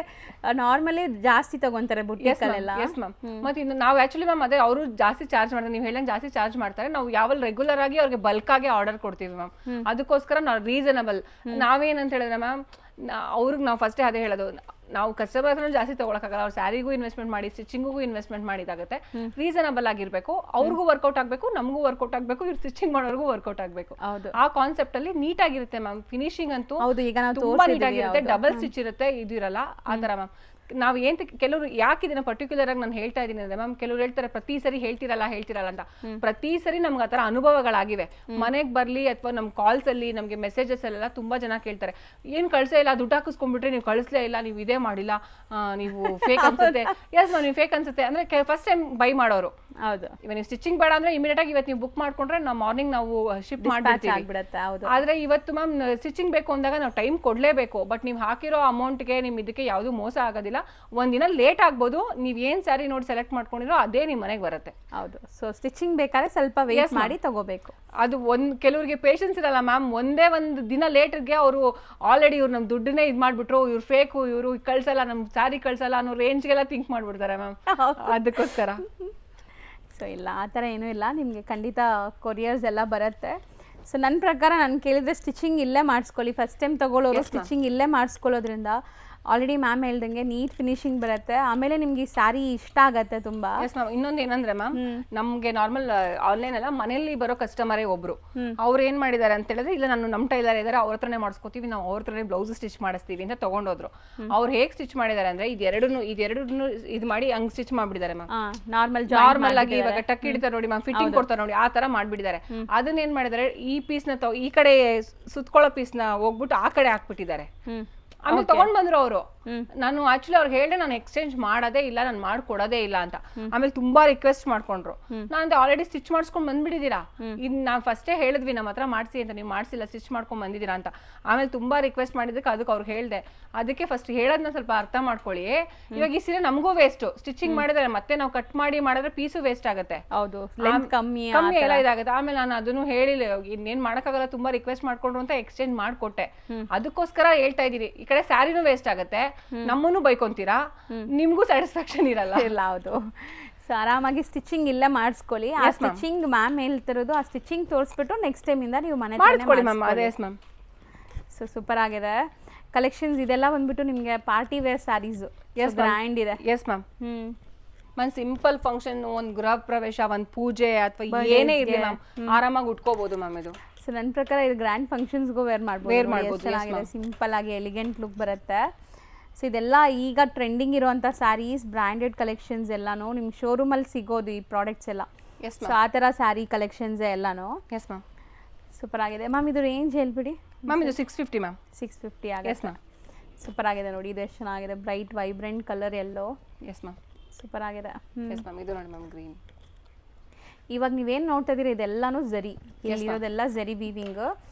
ನಾರ್ಮಲಿ ಜಾಸ್ತಿ ತಗೊಂತಾರೆ ಬುಟ್ಟಿಕಲ್ಲೆಲ್ಲ. Yes ma'am. ಮತ್ತೆ ಇನ್ನು ನಾವು ಆಕ್ಚುಲಿ ಮ್ಯಾಮ್ ಅದೇ ಅವರು ಜಾಸ್ತಿ ಚಾರ್ಜ್ ಮಾಡ್ತಾರೆ, ನೀವು ಹೇಳಂಗೆ ಜಾಸ್ತಿ ಚಾರ್ಜ್ ಮಾಡ್ತಾರೆ. ನಾವು ಯಾವಲ್ ರೆಗ್ಯುಲರ್ ಆಗಿ ಅವ್ರಿಗೆ ಬಲ್ಕ್ ಆಗಿ ಆರ್ಡರ್ ಕೊಡ್ತೀವಿ ಮ್ಯಾಮ್. ಅದಕ್ಕೋಸ್ಕರ ನಾವು ರೀಸನಬಲ್. ನಾವೇನಂತ ಹೇಳಿದ್ರೆ ಮ್ಯಾಮ್, ಅವ್ರಿಗೆ ನಾವು ಫಸ್ಟೇ ಅದೇ ಹೇಳೋದು, ನಾವು ಕಸ್ಟಮರ್ ಹತ್ರ ಜಾಸ್ತಿ ತಗೊಳಕ್ಕಾಗಲ್ಲ. ಅವ್ರು ಸ್ಯಾರಿಗೂ ಇನ್ವೆಸ್ಟ್ಮೆಂಟ್ ಮಾಡಿ ಸ್ಟಿಚಿಂಗಿಗೂ ಇನ್ವೆಸ್ಟ್ಮೆಂಟ್ ಮಾಡಿದಾಗುತ್ತೆ. ರೀಸನಬಲ್ ಆಗಿರ್ಬೇಕು, ಅವ್ರಿಗೂ ವರ್ಕೌಟ್ ಆಗ್ಬೇಕು, ನಮಗೂ ವರ್ಕೌಟ್ ಆಗ್ಬೇಕು, ಇವ್ರು ಸ್ಟಿಚಿಂಗ್ ಮಾಡೋರ್ಗೂ ವರ್ಕೌಟ್ ಆಗ್ಬೇಕು. ಆ ಕಾನ್ಸೆಪ್ಟ್ ಅಲ್ಲಿ ನೀಟ್ ಆಗಿರುತ್ತೆ ಮ್ಯಾಮ್. ಫಿನಿಶಿಂಗ್ ಅಂತೂ ತುಂಬಾ ನೀಟ್ ಆಗಿರುತ್ತೆ. ಡಬಲ್ ಸ್ಟಿಚ್ ಇರುತ್ತೆ, ಇದು ಇರಲ್ಲ ಆ ತರ ಮ್ಯಾಮ್. ನಾವು ಏನ್ ಕೆಲವರು ಯಾಕೆ ಇದನ್ನ ಪರ್ಟಿಕ್ಯುಲರ್ ಆಗಿ ನಾನು ಹೇಳ್ತಾ ಇದೀನಿ ಅಂದ್ರೆ ಮ್ಯಾಮ್, ಕೆಲವರು ಹೇಳ್ತಾರೆ ಪ್ರತಿ ಸರಿ ಹೇಳ್ತಿರಲ್ಲ ಅಂತ. ಪ್ರತಿ ಸರಿ ನಮ್ಗೆ ಆತರ ಅನುಭವಗಳಾಗಿವೆ. ಮನೆಗ್ ಬರ್ಲಿ ಅಥವಾ ನಮ್ ಕಾಲ್ಸ್ ಅಲ್ಲಿ ನಮ್ಗೆ ಮೆಸೇಜಸ್ ಅಲ್ಲೆಲ್ಲ ತುಂಬಾ ಜನ ಕೇಳ್ತಾರೆ, ಏನ್ ಕಳ್ಸೇ ಇಲ್ಲ, ದುಡ್ಡು ಹಾಕಿಸ್ಕೊಂಡ್ಬಿಟ್ರೆ ನೀವು ಕಳಿಸ್ಲೇ ಇಲ್ಲ, ನೀವು ಇದೇ ಮಾಡಿಲ್ಲ, ನೀವು ಫೇಕ್ ಅನ್ಸುತ್ತೆ. ಎಸ್ ಮ್ಯಾಮ್, ನೀವು ಫೇಕ್ ಅನ್ಸುತ್ತೆ ಅಂದ್ರೆ ಫಸ್ಟ್ ಟೈಮ್ ಬೈ ಮಾಡೋರು. ಹೌದು, ಇವಾಗ ನೀವು ಸ್ಟಿಚಿಂಗ್ ಬೇಡ ಅಂದ್ರೆ ಇಮಿಡಿಯೇಟ್ ಆಗಿ ಇವತ್ತು ನೀವು ಬುಕ್ ಮಾಡ್ಕೊಂಡ್ರೆ ನಾವು ಮಾರ್ನಿಂಗ್ ನಾವು ಶಿಫ್ಟ್ ಮಾಡ್ಬಿಡ್ತೀವಿ. ಆದ್ರೆ ಇವತ್ತು ಮ್ಯಾಮ್ ಸ್ಟಿಚಿಂಗ್ ಬೇಕು ಅಂದಾಗ ನಾವು ಟೈಮ್ ಕೊಡ್ಲೇಬೇಕು. ಬಟ್ ನೀವು ಹಾಕಿರೋ ಅಮೌಂಟ್ಗೆ ನಿಮ್ ಇದಕ್ಕೆ ಯಾವ್ದು ಮೋಸ ಆಗೋದಿಲ್ಲ. ಒಂದಿನ ಲೇಟ್ ಆಗ್ಬೋದು, ನೀವ್ ಏನ್ ಸ್ಯಾರಿ ನೋಡಿ ಸೆಲೆಕ್ಟ್ ಮಾಡ್ಕೊಂಡಿರೋ ಅದೇ ನಿಮ್ ಮನೆಗೆ ಬರುತ್ತೆ. ಹೌದು, ಸೊ ಸ್ಟಿಚಿಂಗ್ ಬೇಕಾದ್ರೆ ಸ್ವಲ್ಪ ವೇಟ್ ಮಾಡಿ ತಗೋಬೇಕು. ಅದು ಕೆಲವರಿಗೆ ಪೇಷನ್ಸ್ ಇರಲ್ಲ ಮ್ಯಾಮ್. ಒಂದೇ ಒಂದು ದಿನ ಲೇಟ್ಗೆ ಅವರು ಆಲ್ರೆಡಿ ಇವ್ರು ನಮ್ ದುಡ್ಡನ್ನೇ ಇದ್ ಮಾಡ್ಬಿಟ್ರು, ಇವ್ರು ಫೇಕು, ಇವರು ಕಳ್ಸಲ್ಲ, ನಮ್ ಸ್ಯಾರಿ ಕಳ್ಸಲ್ಲ ಅನ್ನೋ ರೇಂಜ್ಗೆಲ್ಲ ಥಿಂಕ್ ಮಾಡ್ಬಿಡ್ತಾರೆ ಮ್ಯಾಮ್. ಅದಕ್ಕೋಸ್ಕರ ಸೊ ಇಲ್ಲ, ಆ ಥರ ಏನೂ ಇಲ್ಲ, ನಿಮಗೆ ಖಂಡಿತ ಕೊರಿಯರ್ಸ್ ಎಲ್ಲ ಬರುತ್ತೆ. ಸೊ ನನ್ನ ಪ್ರಕಾರ ನಾನು ಕೇಳಿದ್ರೆ ಸ್ಟಿಚಿಂಗ್ ಇಲ್ಲೇ ಮಾಡಿಸ್ಕೊಳ್ಳಿ. ಫಸ್ಟ್ ಟೈಮ್ ತಗೊಳ್ಳೋರು ಸ್ಟಿಚಿಂಗ್ ಇಲ್ಲೇ ಮಾಡಿಸ್ಕೊಳ್ಳೋದ್ರಿಂದ ಆಲ್ರೆಡಿ ಮ್ಯಾಮ್ ಹೇಳ್ದಂಗೆ ನೀಟ್ ಫಿನಿಶಿಂಗ್ ಬರುತ್ತೆ. ಆಮೇಲೆ ನಿಮ್ಗೆ ಈ ಸ್ಯಾರಿ ಇಷ್ಟ ಆಗತ್ತೆ ತುಂಬಾ. Yes ma'am. ಇನ್ನೊಂದು ಏನಂದ್ರೆ ಮ್ಯಾಮ್, ನಮ್ಗೆ ನಾರ್ಮಲ್ ಆನ್ಲೈನ್ ಅಲ್ಲ, ಮನೆಯಲ್ಲಿ ಬರೋ ಕಸ್ಟಮರೇ ಒಬ್ರು ಅವ್ರು ಏನ್ ಮಾಡಿದಾರೆ ಅಂತ ಹೇಳಿದ್ರೆ, ಇಲ್ಲ ನಾನು ನಮ್ ಟೈಲರ್ ಇದಾರೆ, ಅವ್ರ ಹತ್ರನೇ ಮಾಡಿಸ್ಕೋತೀವಿ, ನಾವು ಅವ್ರ ಹತ್ರನೇ ಬ್ಲೌಸ್ ಸ್ಟಿಚ್ ಮಾಡಿಸ್ತೀವಿ ಅಂತ ತಗೊಂಡೋದ್ರು. ಅವ್ರು ಹೇಗ್ ಸ್ಟಿಚ್ ಮಾಡಿದಾರೆ ಅಂದ್ರೆ ಇದೆರಡನ್ನು ಇದು ಮಾಡಿ ಹಂಗ್ ಸ್ಟಿಚ್ ಮಾಡ್ಬಿಟ್ಟಿದ್ದಾರೆ ಮ್ಯಾಮ್. ನಾರ್ಮಲ್ ಆಗಿ ಇವಾಗ ಟಕ್ ಹಿಡಿತಾರೆ ನೋಡಿ ಮ್ಯಾಮ್, ಫಿಟ್ಟಿಂಗ್ ಕೊಡ್ತಾರೆ ನೋಡಿ, ಆ ತರ ಮಾಡ್ಬಿಟ್ಟಿದ್ದಾರೆ. ಅದನ್ನ ಏನ್ ಮಾಡಿದಾರೆ, ಈ ಪೀಸ್ ನ ಈ ಕಡೆ ಸುತ್ಕೊಳ್ಳೋ ಪೀಸ್ ನ ಹೋಗ್ಬಿಟ್ಟು ಆ ಕಡೆ ಹಾಕ್ಬಿಟ್ಟಿದ್ದಾರೆ. ಆಮೇಲೆ ತಗೊಂಡ್ ಬಂದ್ರು ಅವರು. ನಾನು ಆಕ್ಚುಲಿ ಅವ್ರಿಗೆ ಹೇಳಿದೆ ನಾನು ಎಕ್ಸ್ಚೇಂಜ್ ಮಾಡೋದೇ ಇಲ್ಲ, ನಾನು ಮಾಡ್ಕೊಡೋದೇ ಇಲ್ಲ ಅಂತ. ಆಮೇಲೆ ತುಂಬಾ ರಿಕ್ವೆಸ್ಟ್ ಮಾಡ್ಕೊಂಡ್ರು. ನಾನು ಆಲ್ರೆಡಿ ಸ್ಟಿಚ್ ಮಾಡಿಸ್ಕೊಂಡ್ ಬಂದ್ಬಿಟ್ಟಿದ್ದೀರಾ, ಇದ್ ನಾವ್ ಫಸ್ಟೇ ಹೇಳಿದ್ವಿ ನಮ್ಮ ಹತ್ರ ಮಾಡ್ಸಿ ಅಂತ, ನೀವು ಮಾಡ್ಸಿಲ್ಲ, ಸ್ಟಿಚ್ ಮಾಡ್ಕೊಂಡ್ ಬಂದಿದ್ದೀರಾ ಅಂತ. ಆಮೇಲೆ ತುಂಬಾ ರಿಕ್ವೆಸ್ಟ್ ಮಾಡಿದಕ್ಕೆ ಅದಕ್ಕೆ ಅವ್ರಿಗೆ ಹೇಳ್ದೆ. ಅದಕ್ಕೆ ಫಸ್ಟ್ ಹೇಳೋದನ್ನ ಸ್ವಲ್ಪ ಅರ್ಥ ಮಾಡ್ಕೊಳ್ಳಿ. ಇವಾಗ ಈ ಸೀರೆ ನಮಗೂ ವೇಸ್ಟ್, ಸ್ಟಿಚಿಂಗ್ ಮಾಡಿದ್ರೆ ಮತ್ತೆ ನಾವು ಕಟ್ ಮಾಡಿ ಮಾಡಿದ್ರೆ ಪೀಸು ವೇಸ್ಟ್ ಆಗುತ್ತೆ. ಹೌದು, ಕಮ್ಮಿ ಎಲ್ಲ ಇದಾಗುತ್ತೆ. ಆಮೇಲೆ ನಾನು ಅದನ್ನು ಹೇಳಿಲ್ಲ, ಇನ್ನೇನ್ ಮಾಡಕ್ಕಾಗಲ್ಲ, ತುಂಬಾ ರಿಕ್ವೆಸ್ಟ್ ಮಾಡ್ಕೊಂಡ್ರು ಅಂತ ಎಕ್ಸ್ಚೇಂಜ್ ಮಾಡ್ಕೊಟ್ಟೆ. ಅದಕ್ಕೋಸ್ಕರ ಹೇಳ್ತಾ ಇದೀರಿ, ಈ ಕಡೆ ಸ್ಯಾರಿನೂ ವೇಸ್ಟ್ ಆಗುತ್ತೆ, ನಮ್ಮನ್ನು ಬೈಕೊಂತೀರಾ, ನಿಮ್ಗೂ ಸ್ಯಾಟಿಸ್ಫ್ಯಾಕ್ಷನ್ ಇರಲ್ಲ. ಹೌದು, ಸೊ ಆರಾಮಾಗಿ ಸ್ಟಿಚಿಂಗ್ ಇಲ್ಲೇ ಮಾಡಿಸ್ಕೊಳ್ಳಿ. ಆ ಸ್ಟಿಚಿಂಗ್ ಮ್ಯಾಮ್ ಹೇಳ್ತಿರೋದು, ಆ ಸ್ಟಿಚಿಂಗ್ ತೋರಿಸ್ಬಿಟ್ಟು ನೆಕ್ಸ್ಟ್ ಟೈಮ್ ಇಂದ ನೀವು ಮನೆ ಮಾಡಿಸ್ಕೊಳ್ಳಿ ಮ್ಯಾಮ್. ಅದೇ ಮ್ಯಾಮ್. ಸೊ ಸೂಪರ್ ಆಗಿದೆ ಕಲೆಕ್ಷನ್ಸ್. ಇದೆಲ್ಲ ಬಂದ್ಬಿಟ್ಟು ನಿಮ್ಗೆ ಪಾರ್ಟಿ ವೇರ್ ಸ್ಯಾರೀಸ್ ಗ್ರ್ಯಾಂಡ್ ಇದೆ. Yes ma'am. ಒಂದ್ ಸಿಂಪಲ್ ಫಂಕ್ಷನ್, ಒಂದ್ ಗೃಹ ಪ್ರವೇಶ, ಒಂದ್ ಪೂಜೆ ಅಥವಾ ಏನೇ ಇರ್ಲಿ ಮ್ಯಾಮ್, ಆರಾಮಾಗಿ ಉಟ್ಕೋಬಹುದು ಮ್ಯಾಮ್ ಇದು. ಸೊ ನನ್ನ ಪ್ರಕಾರ ಇದು ಗ್ರ್ಯಾಂಡ್ ಫಂಕ್ಷನ್ಸ್ಗೂ ವೇರ್ ಮಾಡ್ಬೋದು. ಚೆನ್ನಾಗಿದೆ, ಸಿಂಪಲ್ ಆಗಿ ಎಲಿಗೆಂಟ್ ಲುಕ್ ಬರುತ್ತೆ. ಸೊ ಇದೆಲ್ಲ ಈಗ ಟ್ರೆಂಡಿಂಗ್ ಇರುವಂಥ ಸ್ಯಾರೀಸ್, ಬ್ರ್ಯಾಂಡೆಡ್ ಕಲೆಕ್ಷನ್ಸ್ ಎಲ್ಲಾನು ನಿಮ್ಗೆ ಶೋರೂಮಲ್ಲಿ ಸಿಗೋದು ಈ ಪ್ರಾಡಕ್ಟ್ಸ್ ಎಲ್ಲ. ಸೊ ಆ ಥರ ಸ್ಯಾರಿ ಕಲೆಕ್ಷನ್ಸ್ ಎಲ್ಲಾನು. S ma'am. ಸೂಪರ್ ಆಗಿದೆ ಮ್ಯಾಮ್. ಇದು ರೇಂಜ್ ಹೇಳ್ಬಿಡಿ ಮ್ಯಾಮ್. ಇದು 650 ಮ್ಯಾಮ್. 650 ಆಗಿದೆ. ಸೂಪರ್ ಆಗಿದೆ ನೋಡಿ, ಇದು ಎಷ್ಟು ಚೆನ್ನಾಗಿದೆ, bright vibrant colour yellow. Yes ma'am. Super ಆಗಿದೆ. Yes ma'am. ಇದು ನೋಡಿ ಮ್ಯಾಮ್, ಗ್ರೀನ್. ಇವಾಗ ನೀವೇನು ನೋಡ್ತಾ ಇದೀರಿ ಇದೆಲ್ಲಾನು ಝರಿ, ಇಲ್ಲಿರೋದೆಲ್ಲ ಝರಿ ವೀವಿಂಗ್.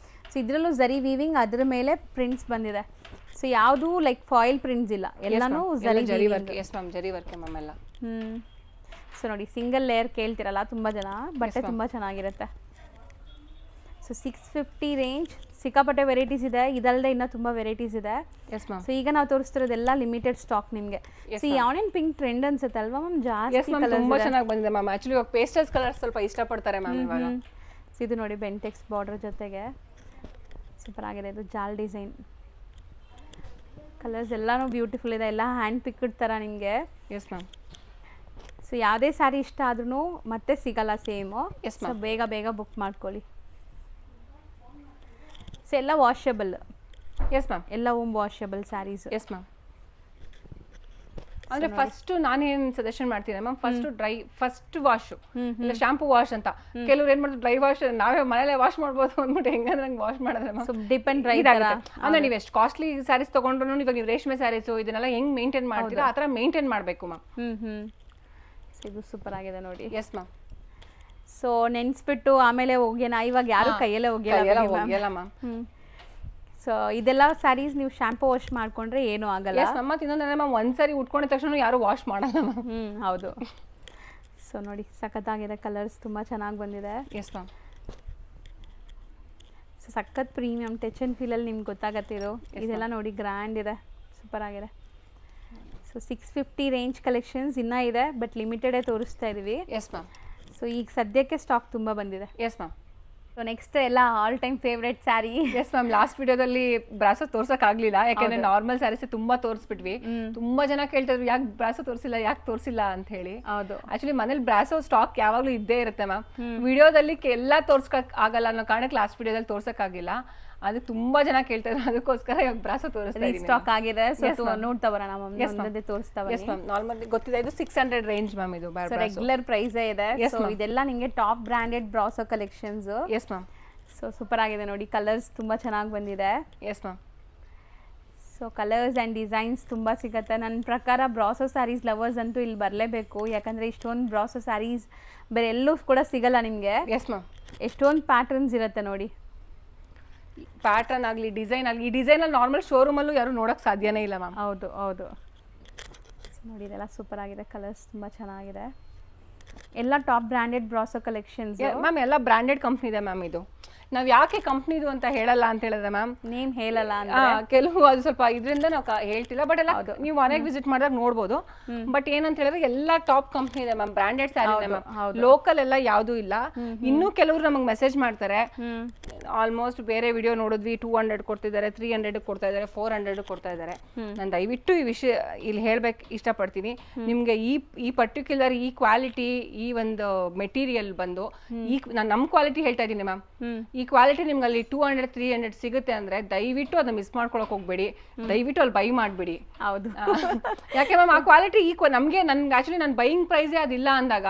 ಸೊ ಇದರಲ್ಲೂ ಝರಿ ವೀವಿಂಗ್, ಅದ್ರ ಮೇಲೆ ಪ್ರಿಂಟ್ಸ್ ಬಂದಿದೆ. ಸೊ ಯಾವುದು ಲೈಕ್ ಫಾಯಿಲ್ ಪ್ರಿಂಟ್ಸ್ ಇಲ್ಲ, ಎಲ್ಲಾನು ಜರಿ ವರ್ಕ್. ಎಸ್ ಮ್ಯಾಮ್, ಜರಿ ವರ್ಕ್ ಮ್ಯಾಮ್ ಎಲ್ಲ. ಸೊ ನೋಡಿ, ಸಿಂಗಲ್ ಲೇಯರ್ ಕೇಳ್ತಿರಲ್ಲ ತುಂಬಾ ಜನ, ಬಟ್ಟೆ ತುಂಬಾ ಚೆನ್ನಾಗಿರುತ್ತೆ. ಸೊ 650 ರೇಂಜ್ ಸಿಕ್ಕಾಪಟ್ಟೆ ವೆರೈಟೀಸ್ ಇದೆ, ಇದಲ್ಲದೆ ಇನ್ನೂ ತುಂಬ ವೆರೈಟೀಸ್ ಇದೆ. Yes ma'am. ಸೊ ಈಗ ನಾವು ತೋರಿಸ್ತಿರೋದೆಲ್ಲ ಲಿಮಿಟೆಡ್ ಸ್ಟಾಕ್ ನಿಮಗೆ. ಸೊ ಈ ಆನಿಯನ್ ಪಿಂಕ್ ಟ್ರೆಂಡ್ ಅನ್ಸುತ್ತೆ ಅಲ್ವಾ ಮ್ಯಾಮ್? ಜಾಸ್ತಿ ತುಂಬಾ ಚೆನ್ನಾಗಿ ಬಂದಿದೆ ಮ್ಯಾಮ್. ಆಕ್ಚುಲಿ ಇವಾಗ ಪೇಸ್ಟಲ್ಸ್ ಕಲರ್ಸ್ ಸ್ವಲ್ಪ ಇಷ್ಟಪಡ್ತಾರೆ ಮ್ಯಾಮ್ ಇವಾಗ. ಸೊ ಇದು ನೋಡಿ ಬೆಂಟೆಕ್ಸ್ ಬಾರ್ಡರ್ ಜೊತೆಗೆ ಸೂಪರ್ ಆಗಿದೆ. ಇದು ಜಾಲ್ ಡಿಸೈನ್, ಕಲರ್ಸ್ ಎಲ್ಲಾನು ಬ್ಯೂಟಿಫುಲ್ ಇದೆ, ಎಲ್ಲ ಹ್ಯಾಂಡ್ ಪಿಕ್ಡ್ ಥರ ನಿಮಗೆ. S ma'am. ಸೊ ಯಾವುದೇ ಸ್ಯಾರಿ ಇಷ್ಟ ಆದ್ರೂ ಮತ್ತೆ ಸಿಗಲ್ಲ ಸೇಮು. ಎಸ್ ಸೊ ಬೇಗ ಬೇಗ ಬುಕ್ ಮಾಡ್ಕೊಳ್ಳಿ. ಸೊ ಎಲ್ಲ ವಾಷಬಲ್. Yes ma'am. ಎಲ್ಲವೂ ವಾಷಬಲ್ ಸ್ಯಾರೀಸ್. Yes ma'am. ಅಂದ್ರೆ ಫಸ್ಟ್ ನಾನೇನು ಸಜೆಷನ್ ಮಾಡ್ತೀನಿ ಮ್ಯಾಮ್, ಫಸ್ಟ್ ವಾಶ್ ಇಲ್ಲ ಶಾಂಪೂ ವಾಶ್ ಅಂತ. ಕೆಲವ್ರು ಏನ್ ಮಾಡ್ತಾರೆ ಡ್ರೈ ವಾಶ್ ನಾವೇ ಮನೇಲೆ ವಾಶ್ ಮಾಡ್ಬೋದು ಅಂದ್ಬಿಟ್ಟು ಹೆಂಗಂದ್ರೆ ನಂಗೆ ವಾಶ್ ಮಾಡಿದ್ರೆ ಡಿಪೆಂಡ್ ಅಂದ್ರೆ ನೀವು ಎಷ್ಟು ಕಾಸ್ಟ್ಲಿ ಸ್ಯಾರೀಸ್ ತಗೊಂಡ್ರು ಇವಾಗ ನೀವು ರೇಷ್ಮೆ ಸ್ಯಾರೀಸ್ ಇದನ್ನೆಲ್ಲ ಹೆಂಗ್ ಮೇಂಟೈನ್ ಮಾಡ್ತೀರಾ ಆ ತರ ಮೇಂಟೈನ್ ಮಾಡ್ಬೇಕು ಮ್ಯಾಮ್. ಇದು ಸೂಪರ್ ಆಗಿದೆ ನೋಡಿ. S ma'am. ಸೊ ನೆನ್ಸ್ಬಿಟ್ಟು ಆಮೇಲೆ ಹೋಗ್ಯಾನ, ಇವಾಗ ಯಾರು ಕೈಯಲ್ಲೇ ಹೋಗ್ಯಲ್ಲ ಮ್ಯಾಮ್. ಸೊ ಇದೆಲ್ಲ ಸ್ಯಾರೀಸ್ ನೀವು ಶಾಂಪೂ ವಾಶ್ ಮಾಡ್ಕೊಂಡ್ರೆ ಏನೂ ಆಗಲ್ಲ. ಮತ್ತೆ ಇನ್ನೊಂದ್ರೆ ಮ್ಯಾಮ್ ಒಂದ್ಸರಿ ಉಟ್ಕೊಂಡಿದ ತಕ್ಷಣ ಯಾರು ವಾಶ್ ಮಾಡಲ್ಲ ಮ್ಯಾಮ್. ಹೌದು. ಸೊ ನೋಡಿ ಸಖತ್ತಾಗಿದೆ, ಕಲರ್ಸ್ ತುಂಬ ಚೆನ್ನಾಗಿ ಬಂದಿದೆ. Yes ma'am. ಸೊ ಸಖತ್ ಪ್ರೀಮಿಯಂ ಟಚ್ ಆ್ಯಂಡ್ ಫೀಲಲ್ಲಿ ನಿಮ್ಗೆ ಗೊತ್ತಾಗತ್ತೆ ಇದು. ಇದೆಲ್ಲ ನೋಡಿ ಗ್ರ್ಯಾಂಡ್ ಇದೆ, ಸೂಪರ್ ಆಗಿದೆ. ಸೊ 650 ರೇಂಜ್ ಕಲೆಕ್ಷನ್ಸ್ ಇನ್ನೂ ಇದೆ, ಬಟ್ ಲಿಮಿಟೆಡೇ ತೋರಿಸ್ತಾ ಇದೀವಿ. S ma'am. ಸೊ ಈಗ ಸದ್ಯಕ್ಕೆ ಸ್ಟಾಕ್ ತುಂಬ ಬಂದಿದೆ. Yes ma'am. ಸೊ ನೆಕ್ಸ್ಟ್ ಎಲ್ಲ all time favourite sari. Yes ma'am. Last ವಿಡಿಯೋದಲ್ಲಿ ಬ್ರಾಸೋ ತೋರ್ಸಕ್ ಆಗ್ಲಿಲ್ಲ, ಯಾಕಂದ್ರೆ ನಾರ್ಮಲ್ ಸ್ಯಾರೀಸ್ ತುಂಬಾ ತೋರಿಸ್ಬಿಟ್ವಿ. ತುಂಬಾ ಜನ ಕೇಳ್ತಿದ್ರು ಯಾಕೆ ಬ್ರಾಸೋ ತೋರಿಸಿಲ್ಲ ಅಂತ ಹೇಳಿ. ಹೌದು. ಆಕ್ಚುಲಿ ಮನೇಲಿ ಬ್ರಾಸೋ ಸ್ಟಾಕ್ ಯಾವಾಗ್ಲೂ ಇದ್ದೇ ಇರುತ್ತೆ ಮ್ಯಾಮ್. ವಿಡಿಯೋದಲ್ಲಿ ಎಲ್ಲ ತೋರ್ಸ್ಕಕ್ ಆಗಲ್ಲ ಅನ್ನೋ ಕಾರಣಕ್ಕೆ ಲಾಸ್ಟ್ ವಿಡಿಯೋದಲ್ಲಿ ತೋರ್ಸಕ್ ಆಗಿಲ್ಲ. ಅದು ತುಂಬಾ ಜನ ಕೇಳ್ತಾರೆ, ಅದಕ್ಕೋಸ್ಕರ ಇವಾಗ ಬ್ರಾಸೋ ತೋರಿಸ್ತಾ ಇದೀನಿ. ಸ್ಟಾಕ್ ಆಗಿದೆ, ಸೊ ನೋಡ್ತಾ ಬರೋಣ ಮ್ಯಾಮ್. ತೋರಿಸ್ತಾ ಬನ್ನಿ. Yes ma'am. ನಾರ್ಮಲ್ ಗೊತ್ತಿದೆ, ಇದು 600 ರೇಂಜ್ ಮ್ಯಾಮ್. ಇದು ರೆಗ್ಯುಲರ್ ಪ್ರೈಸ್ ಇದೆ. ಸೊ ಇದೆಲ್ಲ ನಿಮಗೆ top branded brasso collections. S ma'am. So super ಆಗಿದೆ ನೋಡಿ, ಕಲರ್ಸ್ ತುಂಬ ಚೆನ್ನಾಗಿ ಬಂದಿದೆ. Yes ma'am. So colours and designs ತುಂಬ ಸಿಗುತ್ತೆ. ನನ್ನ ಪ್ರಕಾರ ಬ್ರಾಸೋ ಸ್ಯಾರೀಸ್ ಲವರ್ಸ್ ಅಂತೂ ಇಲ್ಲಿ ಬರಲೇಬೇಕು, ಯಾಕಂದರೆ ಇಷ್ಟೊಂದು ಬ್ರಾಸೋ ಸ್ಯಾರೀಸ್ ಬೇರೆ ಎಲ್ಲೂ ಕೂಡ ಸಿಗಲ್ಲ ನಿಮಗೆ. Yes ma'am. ಎಷ್ಟೊಂದು ಪ್ಯಾಟರ್ನ್ಸ್ ಇರುತ್ತೆ ನೋಡಿ, ಪ್ಯಾಟರ್ನ್ ಆಗಲಿ ಡಿಸೈನ್ ಆಗಲಿ. ಈ ಡಿಸೈನಲ್ಲಿ ನಾರ್ಮಲ್ ಶೋರೂಮಲ್ಲೂ ಯಾರು ನೋಡೋಕ್ಕೆ ಸಾಧ್ಯನೇ ಇಲ್ಲ ಮ್ಯಾಮ್. ಹೌದು ಹೌದು. ನೋಡಿ ಇದೆಲ್ಲ ಸೂಪರ್ ಆಗಿದೆ, ಕಲರ್ಸ್ ತುಂಬ ಚೆನ್ನಾಗಿದೆ. ಎಲ್ಲ top branded brasso collections ma'am. ಎಲ್ಲ ಬ್ರಾಂಡೆಡ್ ಕಂಪ್ನಿ ಇದೆ ಮ್ಯಾಮ್. ಇದು ನಾವು ಯಾಕೆ ಕಂಪ್ನಿದು ಅಂತ ಹೇಳಲ್ಲ ಅಂತ ಹೇಳಿದ್ರೆ ಮ್ಯಾಮ್, ನೇಮ್ ಹೇಳಲ್ಲ ಕೆಲವು ಅದು ಸ್ವಲ್ಪ ಇದರಿಂದ ನಾವು ಹೇಳ್ತಿಲ್ಲ, ಬಟ್ ಎಲ್ಲ ನೀವು ಮನೆಗೆ ವಿಸಿಟ್ ಮಾಡಿದಾಗ ನೋಡ್ಬೋದು. ಬಟ್ ಏನಂತ ಹೇಳಿದ್ರೆ ಎಲ್ಲ ಟಾಪ್ ಕಂಪ್ನಿ ಇದೆ ಮ್ಯಾಮ್, ಬ್ರಾಂಡೆಡ್ ಸ್ಯಾರಿ ಇದೆ ಮ್ಯಾಮ್. ಲೋಕಲ್ ಎಲ್ಲ ಯಾವ್ದು ಇಲ್ಲ. ಇನ್ನೂ ಕೆಲವರು ನಮಗೆ ಮೆಸೇಜ್ ಮಾಡ್ತಾರೆ, ಆಲ್ಮೋಸ್ಟ್ ಬೇರೆ ವಿಡಿಯೋ ನೋಡಿದ್ವಿ 200 ಕೊಡ್ತಿದ್ದಾರೆ, 300 ಕೊಡ್ತಾ ಇದ್ದಾರೆ, 400 ಕೊಡ್ತಾ ಇದ್ದಾರೆ. ನಾನು ದಯವಿಟ್ಟು ಈ ವಿಷಯ ಇಲ್ಲಿ ಹೇಳ್ಬೇಕು ಇಷ್ಟಪಡ್ತೀನಿ. ನಿಮ್ಗೆ ಈ ಪರ್ಟಿಕ್ಯುಲರ್ ಈ ಕ್ವಾಲಿಟಿ, ಈ ಒಂದು ಮೆಟೀರಿಯಲ್ ಬಂದು ನಾನು ನಮ್ಮ ಕ್ವಾಲಿಟಿ ಹೇಳ್ತಾ ಇದ್ದೀನಿ ಮ್ಯಾಮ್. ಈ ಕ್ವಾಲಿಟಿ ನಿಮ್ಗೆ ಅಲ್ಲಿ 200 300 ಸಿಗುತ್ತೆ ಅಂದ್ರೆ ದಯವಿಟ್ಟು ಅದನ್ನ ಮಿಸ್ ಮಾಡ್ಕೊಳಕ್ ಹೋಗ್ಬೇಡಿ, ದಯವಿಟ್ಟು ಅಲ್ಲಿ ಬೈ ಮಾಡ್ಬಿಡಿ. ಹೌದು. ಯಾಕೆ ಮ್ಯಾಮ್ ಆ ಕ್ವಾಲಿಟಿ ನನ್ಗೆ ಆಕ್ಚುಲಿ ನನ್ನ ಬೈಯಿಂಗ್ ಪ್ರೈಸೇ ಅದಿಲ್ಲ ಅಂದಾಗ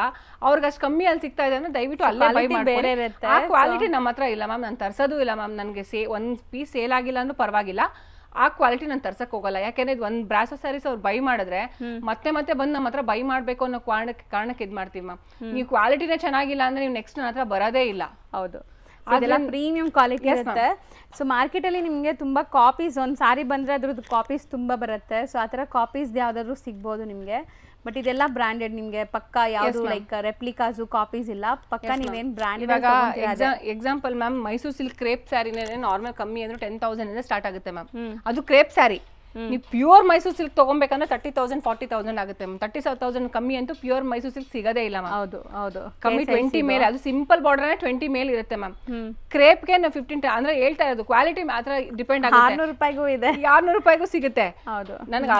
ಅವ್ರಿಗೆ ಅಷ್ಟು ಕಮ್ಮಿ ಅಲ್ಲಿ ಸಿಗ್ತಾ ಇದೆ ಅಂದ್ರೆ ದಯವಿಟ್ಟು ಅಲ್ಲೇ ಬೈ ಮಾಡ್ಕೊಳ್ಳಿ. ಆ ಕ್ವಾಲಿಟಿ ನಮ್ಮ ಹತ್ರ ಇಲ್ಲ ಮ್ಯಾಮ್, ನಾನು ತರ್ಸೋದು ಇಲ್ಲ ಮ್ಯಾಮ್. ನನಗೆ ಒಂದ್ ಪೀಸ್ ಸೇಲ್ ಆಗಿಲ್ಲ ಅಂದ್ರೂ ಪರವಾಗಿಲ್ಲ, ಆ ಕ್ವಾಲಿಟಿ ನಾನು ತರ್ಸಕ್ ಹೋಗಲ್ಲ. ಯಾಕೆಂದ್ರೆ ಇದು ಒಂದು ಬ್ರಾಸೋ ಸ್ಯಾರೀಸ್ ಅವ್ರು ಬೈ ಮಾಡಿದ್ರೆ ಮತ್ತೆ ಬಂದು ನಮ್ಮ ಹತ್ರ ಬೈ ಮಾಡ್ಬೇಕು ಅನ್ನೋ ಕಾರಣಕ್ಕೆ ಇದ್ ಮಾಡ್ತೀವಿ ಮ್ಯಾಮ್. ನೀವು ಕ್ವಾಲಿಟಿನೇ ಚೆನ್ನಾಗಿಲ್ಲ ಅಂದ್ರೆ ನೀವು ನೆಕ್ಸ್ಟ್ ನನ್ನ ಹತ್ರ ಬರೋದೇ ಇಲ್ಲ. ಹೌದು. ಅದೆಲ್ಲ ಪ್ರೀಮಿಯಂ ಕ್ವಾಲಿಟಿ ಇರುತ್ತೆ. ಸೊ ಮಾರ್ಕೆಟಲ್ಲಿ ನಿಮಗೆ ತುಂಬ ಕಾಪೀಸ್, ಒಂದು ಸಾರಿ ಬಂದರೆ ಅದ್ರದ್ದು ಕಾಪೀಸ್ ತುಂಬ ಬರುತ್ತೆ. ಸೊ ಆ ಥರ ಕಾಪೀಸ್ ಯಾವುದಾದ್ರೂ ಸಿಗ್ಬೋದು ನಿಮಗೆ. ಬಟ್ ಇದೆಲ್ಲ ಬ್ರಾಂಡೆಡ್, ನಿಮಗೆ ಪಕ್ಕ ಯಾವುದು ಲೈಕ್ ರೆಪ್ಲಿಕಾಸು ಕಾಪೀಸ್ ಇಲ್ಲ, ಪಕ್ಕ ನೀವೇನು branded. Example ma'am, Mysore silk crepe ಸ್ಯಾರಿನೇ ನಾರ್ಮಲ್ ಕಮ್ಮಿ ಅಂದ್ರೆ 10,000 ಇಂದ ಸ್ಟಾರ್ಟ್ ಆಗುತ್ತೆ ಮ್ಯಾಮ್. ಅದು ಕ್ರೇಪ್ ಸ್ಯಾರಿ. ನೀವು ಪ್ಯೂರ್ ಮೈಸೂರು ಸಿಲ್ಕ್ ತಗೊಬೇಕಂದ್ರೆ 30,000 40,000 ಆಗುತ್ತೆ ಮ್ಯಾಮ್. 30,000 ಕಮ್ಮಿ ಅಂತೂ ಪ್ಯೂರ್ ಮೈಸೂರು ಸಿಲ್ಕ್ ಸಿಗೋದೇ ಇಲ್ಲ ಮ್ಯಾಮ್. ಹೌದು ಹೌದು. ಕಮ್ಮಿ 20 ಮೇಲೆ, ಅದು ಸಿಂಪಲ್ ಬಾರ್ಡರ್ 20 ಮೇಲೆ ಇರುತ್ತೆ ಮ್ಯಾಮ್. ಕ್ರೇಪ್ಗೆ ನಾವು 15 ಅಂದ್ರೆ ಹೇಳ್ತಾ ಇರೋದು ಕ್ವಾಲಿಟಿ ಮಾತ್ರ ಡಿಪೆಂಡ್ ಆಗುತ್ತೆ. 600 ರೂಪಾಯಿಗೂ ಇದೆ, 600 ರೂಪಾಯಿಗೂ ಸಿಗುತ್ತೆ. ಹೌದು. ನನಗೆ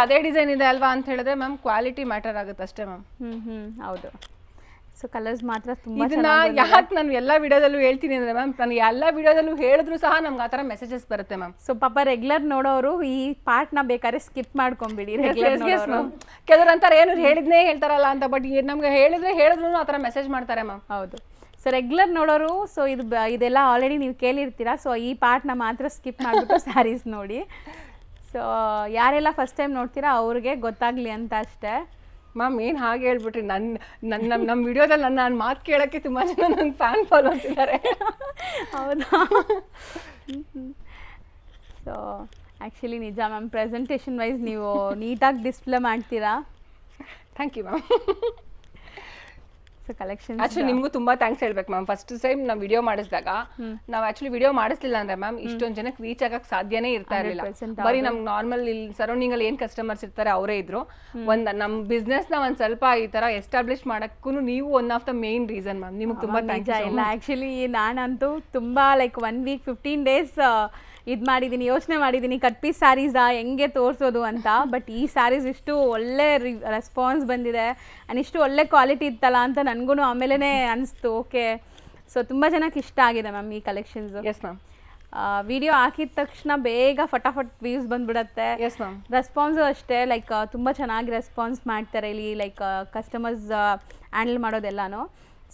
ಅದೇ ಡಿಸೈನ್ ಇದೆ ಅಲ್ವಾ ಅಂತ ಹೇಳಿದ್ರೆ ಮ್ಯಾಮ್ ಕ್ವಾಲಿಟಿ ಮ್ಯಾಟರ್ ಆಗುತ್ತೆ ಅಷ್ಟೇ ಮ್ಯಾಮ್. ಹೌದು. ಸೊ ಕಲರ್ಸ್ ಮಾತ್ರ ತುಂಬಾ ಇದನ್ನ ಯಾಕೆ ನಾನು ಎಲ್ಲ ವಿಡಿಯೋದಲ್ಲೂ ಹೇಳ್ತೀನಿ ಅಂದ್ರೆ ಮ್ಯಾಮ್, ನಾನು ಎಲ್ಲ ವಿಡಿಯೋದಲ್ಲೂ ಹೇಳಿದ್ರು ಸಹ ನಮ್ಗೆ ಆ ಥರ ಮೆಸೇಜಸ್ ಬರುತ್ತೆ ಮ್ಯಾಮ್. ಸೊ ಪಾಪ ರೆಗ್ಯುಲರ್ ನೋಡೋರು ಈ ಪಾರ್ಟ್ನ ಬೇಕಾದ್ರೆ ಸ್ಕಿಪ್ ಮಾಡ್ಕೊಂಬಿಡಿ. ಕೆಲವ್ರು ಅಂತಾರೆ ಏನು ಹೇಳಿದ್ನೇ ಹೇಳ್ತಾರಲ್ಲ ಅಂತ, ಬಟ್ ನಮ್ಗೆ ಹೇಳಿದ್ರು ಆ ಥರ ಮೆಸೇಜ್ ಮಾಡ್ತಾರೆ ಮ್ಯಾಮ್. ಹೌದು. ಸೊ ರೆಗ್ಯುಲರ್ ನೋಡೋರು, ಸೊ ಇದೆಲ್ಲ ಆಲ್ರೆಡಿ ನೀವು ಕೇಳಿರ್ತೀರಾ. ಸೊ ಈ ಪಾರ್ಟ್ನ ಮಾತ್ರ ಸ್ಕಿಪ್ ಮಾಡಿಬಿಟ್ಟು ಸ್ಯಾರೀಸ್ ನೋಡಿ. ಸೊ ಯಾರೆಲ್ಲ ಫಸ್ಟ್ ಟೈಮ್ ನೋಡ್ತೀರಾ ಅವ್ರಿಗೆ ಗೊತ್ತಾಗ್ಲಿ ಅಂತ ಅಷ್ಟೇ ಮ್ಯಾಮ್. ಏನು ಹಾಗೆ ಹೇಳ್ಬಿಟ್ರಿ, ನಮ್ಮ ವಿಡಿಯೋದಲ್ಲಿ ನಾನು ಮಾತು ಕೇಳೋಕ್ಕೆ ತುಂಬ ಜನ ನನ್ನ ಫ್ಯಾನ್ ಫಾಲೋವರ್ಸ್ ಇದ್ದಾರೆ. ಹೌದಾ? ಸೊ ಆ್ಯಕ್ಚುಲಿ ನಿಜ ಮ್ಯಾಮ್, ಪ್ರೆಸೆಂಟೇಷನ್ ವೈಸ್ ನೀವು ನೀಟಾಗಿ ಡಿಸ್ಪ್ಲೇ ಮಾಡ್ತೀರಾ. Thank you ma'am. So collection actually ನಿಮಗೂ ತುಂಬಾ ಥ್ಯಾಂಕ್ಸ್ ಹೇಳ್ಬೇಕು ಮ್ಯಾಮ್. ಫಸ್ಟ್ ಟೈಮ್ ನಾವು ವಿಡಿಯೋ ಮಾಡಿಸಿದಾಗ ನಾವು ಆಕ್ಚುಲಿ ವಿಡಿಯೋ ಮಾಡಿಸ್ಲಿಲ್ಲ ಅಂದ್ರೆ ಮ್ಯಾಮ್ ಇಷ್ಟೊಂದು ಜನಕ್ಕೆ ರೀಚ್ ಆಗಕ್ ಸಾಧ್ಯನೇ ಇರ್ತಾ ಇರಲಿಲ್ಲ. ಬರೀ ನಮ್ಗೆ ನಾರ್ಮಲ್ ಇಲ್ಲಿ ಸರೌಂಡಿಂಗ್ ಅಲ್ಲಿ ಏನ್ ಕಸ್ಟಮರ್ಸ್ ಇರ್ತಾರೆ ಅವರೇ ಇದ್ರು. ನಮ್ ಬಿಸ್ನೆಸ್ ನ ಒಂದ್ ಸ್ವಲ್ಪ ಈ ತರ ಎಸ್ಟಾಬ್ಲಿಷ್ ಮಾಡಕ್ಕೂ ನೀವು one of the main reason ma'am. ನಿಮ್ಗೆ ತುಂಬಾ ಥ್ಯಾಂಕ್ಸ್. ಇಲ್ಲ ಆಕ್ಚುಲಿ ನಾನಂತೂ ತುಂಬಾ ಲೈಕ್ 1 week 15 days ಇದು ಮಾಡಿದ್ದೀನಿ, ಯೋಚನೆ ಮಾಡಿದ್ದೀನಿ ಕಟ್ ಪೀಸ್ ಸ್ಯಾರೀಸಾ ಹೆಂಗೆ ತೋರಿಸೋದು ಅಂತ. ಬಟ್ ಈ ಸ್ಯಾರೀಸ್ ಇಷ್ಟು ಒಳ್ಳೆ ರೆಸ್ಪಾನ್ಸ್ ಬಂದಿದೆ ಆ್ಯಂಡ್ ಇಷ್ಟು ಒಳ್ಳೆ ಕ್ವಾಲಿಟಿ ಇತ್ತಲ್ಲ ಅಂತ ನನಗೂ ಆಮೇಲೆ ಅನಿಸ್ತು. ಓಕೆ, ಸೊ ತುಂಬ ಜನಕ್ಕೆ ಇಷ್ಟ ಆಗಿದೆ ಮ್ಯಾಮ್ ಈ ಕಲೆಕ್ಷನ್ಸು. Yes ma'am. ವಿಡಿಯೋ ಹಾಕಿದ ತಕ್ಷಣ ಬೇಗ ಫಟಾಫಟ್ ವ್ಯೂಸ್ ಬಂದ್ಬಿಡತ್ತೆ. Yes ma'am. ರೆಸ್ಪಾನ್ಸು ಅಷ್ಟೇ ಲೈಕ್ ತುಂಬ ಚೆನ್ನಾಗಿ ರೆಸ್ಪಾನ್ಸ್ ಮಾಡ್ತಾರೆ ಇಲ್ಲಿ, ಲೈಕ್ ಕಸ್ಟಮರ್ಸ್ ಹ್ಯಾಂಡಲ್ ಮಾಡೋದೆಲ್ಲನೂ.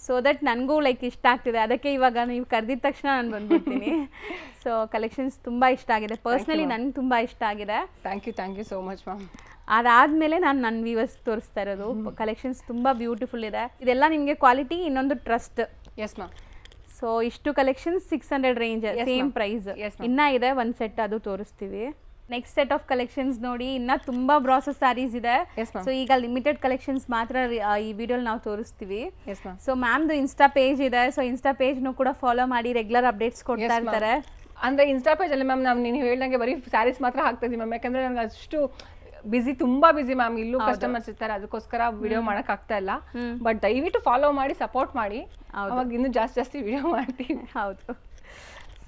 ಸೊ ದಟ್ ನನಗೂ ಲೈಕ್ ಇಷ್ಟ ಆಗ್ತಿದೆ. ಅದಕ್ಕೆ ಇವಾಗ ನೀವು ಕರೆದಿದ ತಕ್ಷಣ ನಾನು ಬಂದ್ಬಿಡ್ತೀನಿ. ಸೊ ಕಲೆಕ್ಷನ್ಸ್ ತುಂಬ ಇಷ್ಟ ಆಗಿದೆ, ಪರ್ಸ್ನಲಿ ನನಗೆ ತುಂಬ ಇಷ್ಟ ಆಗಿದೆ. Thank you so much ma'am. ಅದಾದಮೇಲೆ ನಾನು ನನ್ನ ವ್ಯೂವರ್ಸ್ ತೋರಿಸ್ತಾ ಇರೋದು ಕಲೆಕ್ಷನ್ಸ್ ತುಂಬ ಬ್ಯೂಟಿಫುಲ್ ಇದೆ. ಇದೆಲ್ಲ ನಿಮಗೆ ಕ್ವಾಲಿಟಿ, ಇನ್ನೊಂದು ಟ್ರಸ್ಟ್. S ma'am. ಸೊ ಇಷ್ಟು ಕಲೆಕ್ಷನ್ಸ್ 600 ರೇಂಜ್, ಸೇಮ್ ಪ್ರೈಸ್. ಇನ್ನೂ ಇದೆ ಒಂದು ಸೆಟ್, ಅದು ತೋರಿಸ್ತೀವಿ. ನೆಕ್ಸ್ಟ್ ಸೆಟ್ ಆಫ್ ಕಲೆಕ್ಷನ್ಸ್ ನೋಡಿ, ಇನ್ನ ತುಂಬಾ ಬ್ರಾಸಸ್ ಸ್ಯಾರೀಸ್ ಇದೆ. ಸೊ ಈಗ ಲಿಮಿಟೆಡ್ ಕಲೆಕ್ಷನ್ಸ್ ಮಾತ್ರ ಈ ವಿಡಿಯೋಲಿ ನಾವು ತೋರಿಸ್ತೀವಿ. ಸೊ ಮ್ಯಾಮ್ದು ಇನ್ಸ್ಟಾ ಪೇಜ್ ಇದೆ. ಸೊ ಇನ್ಸ್ಟಾ ಪೇಜ್ನು ಕೂಡ ಫಾಲೋ ಮಾಡಿ, ರೆಗ್ಯುಲರ್ ಅಪ್ಡೇಟ್ಸ್ ಕೊಡ್ತಾ ಇರ್ತಾರೆ. ಅಂದ್ರೆ ಇನ್ಸ್ಟಾ ಪೇಜ್ ಅಲ್ಲಿ ಮ್ಯಾಮ್ ನೀವು ಹೇಳ್ದಂಗೆ ಬರೀ ಸ್ಯಾರೀಸ್ ಮಾತ್ರ ಹಾಕ್ತಾ ಇದೀವಿ ಮ್ಯಾಮ್. ಯಾಕಂದ್ರೆ ನಂಗೆ ಅಷ್ಟು ತುಂಬಾ ಬಿಸಿ ಮ್ಯಾಮ್. ಇಲ್ಲೂ ಕಸ್ಟಮರ್ಸ್ ಇರ್ತಾರೆ, ಅದಕ್ಕೋಸ್ಕರ ವಿಡಿಯೋ ಮಾಡಕ್ ಆಗ್ತಾ ಇಲ್ಲ. ಬಟ್ ದಯವಿಟ್ಟು ಫಾಲೋ ಮಾಡಿ, ಸಪೋರ್ಟ್ ಮಾಡಿ, ಅವಾಗ ಇನ್ನೂ ಜಾಸ್ತಿ ವಿಡಿಯೋ ಮಾಡ್ತೀವಿ. ಹೌದು.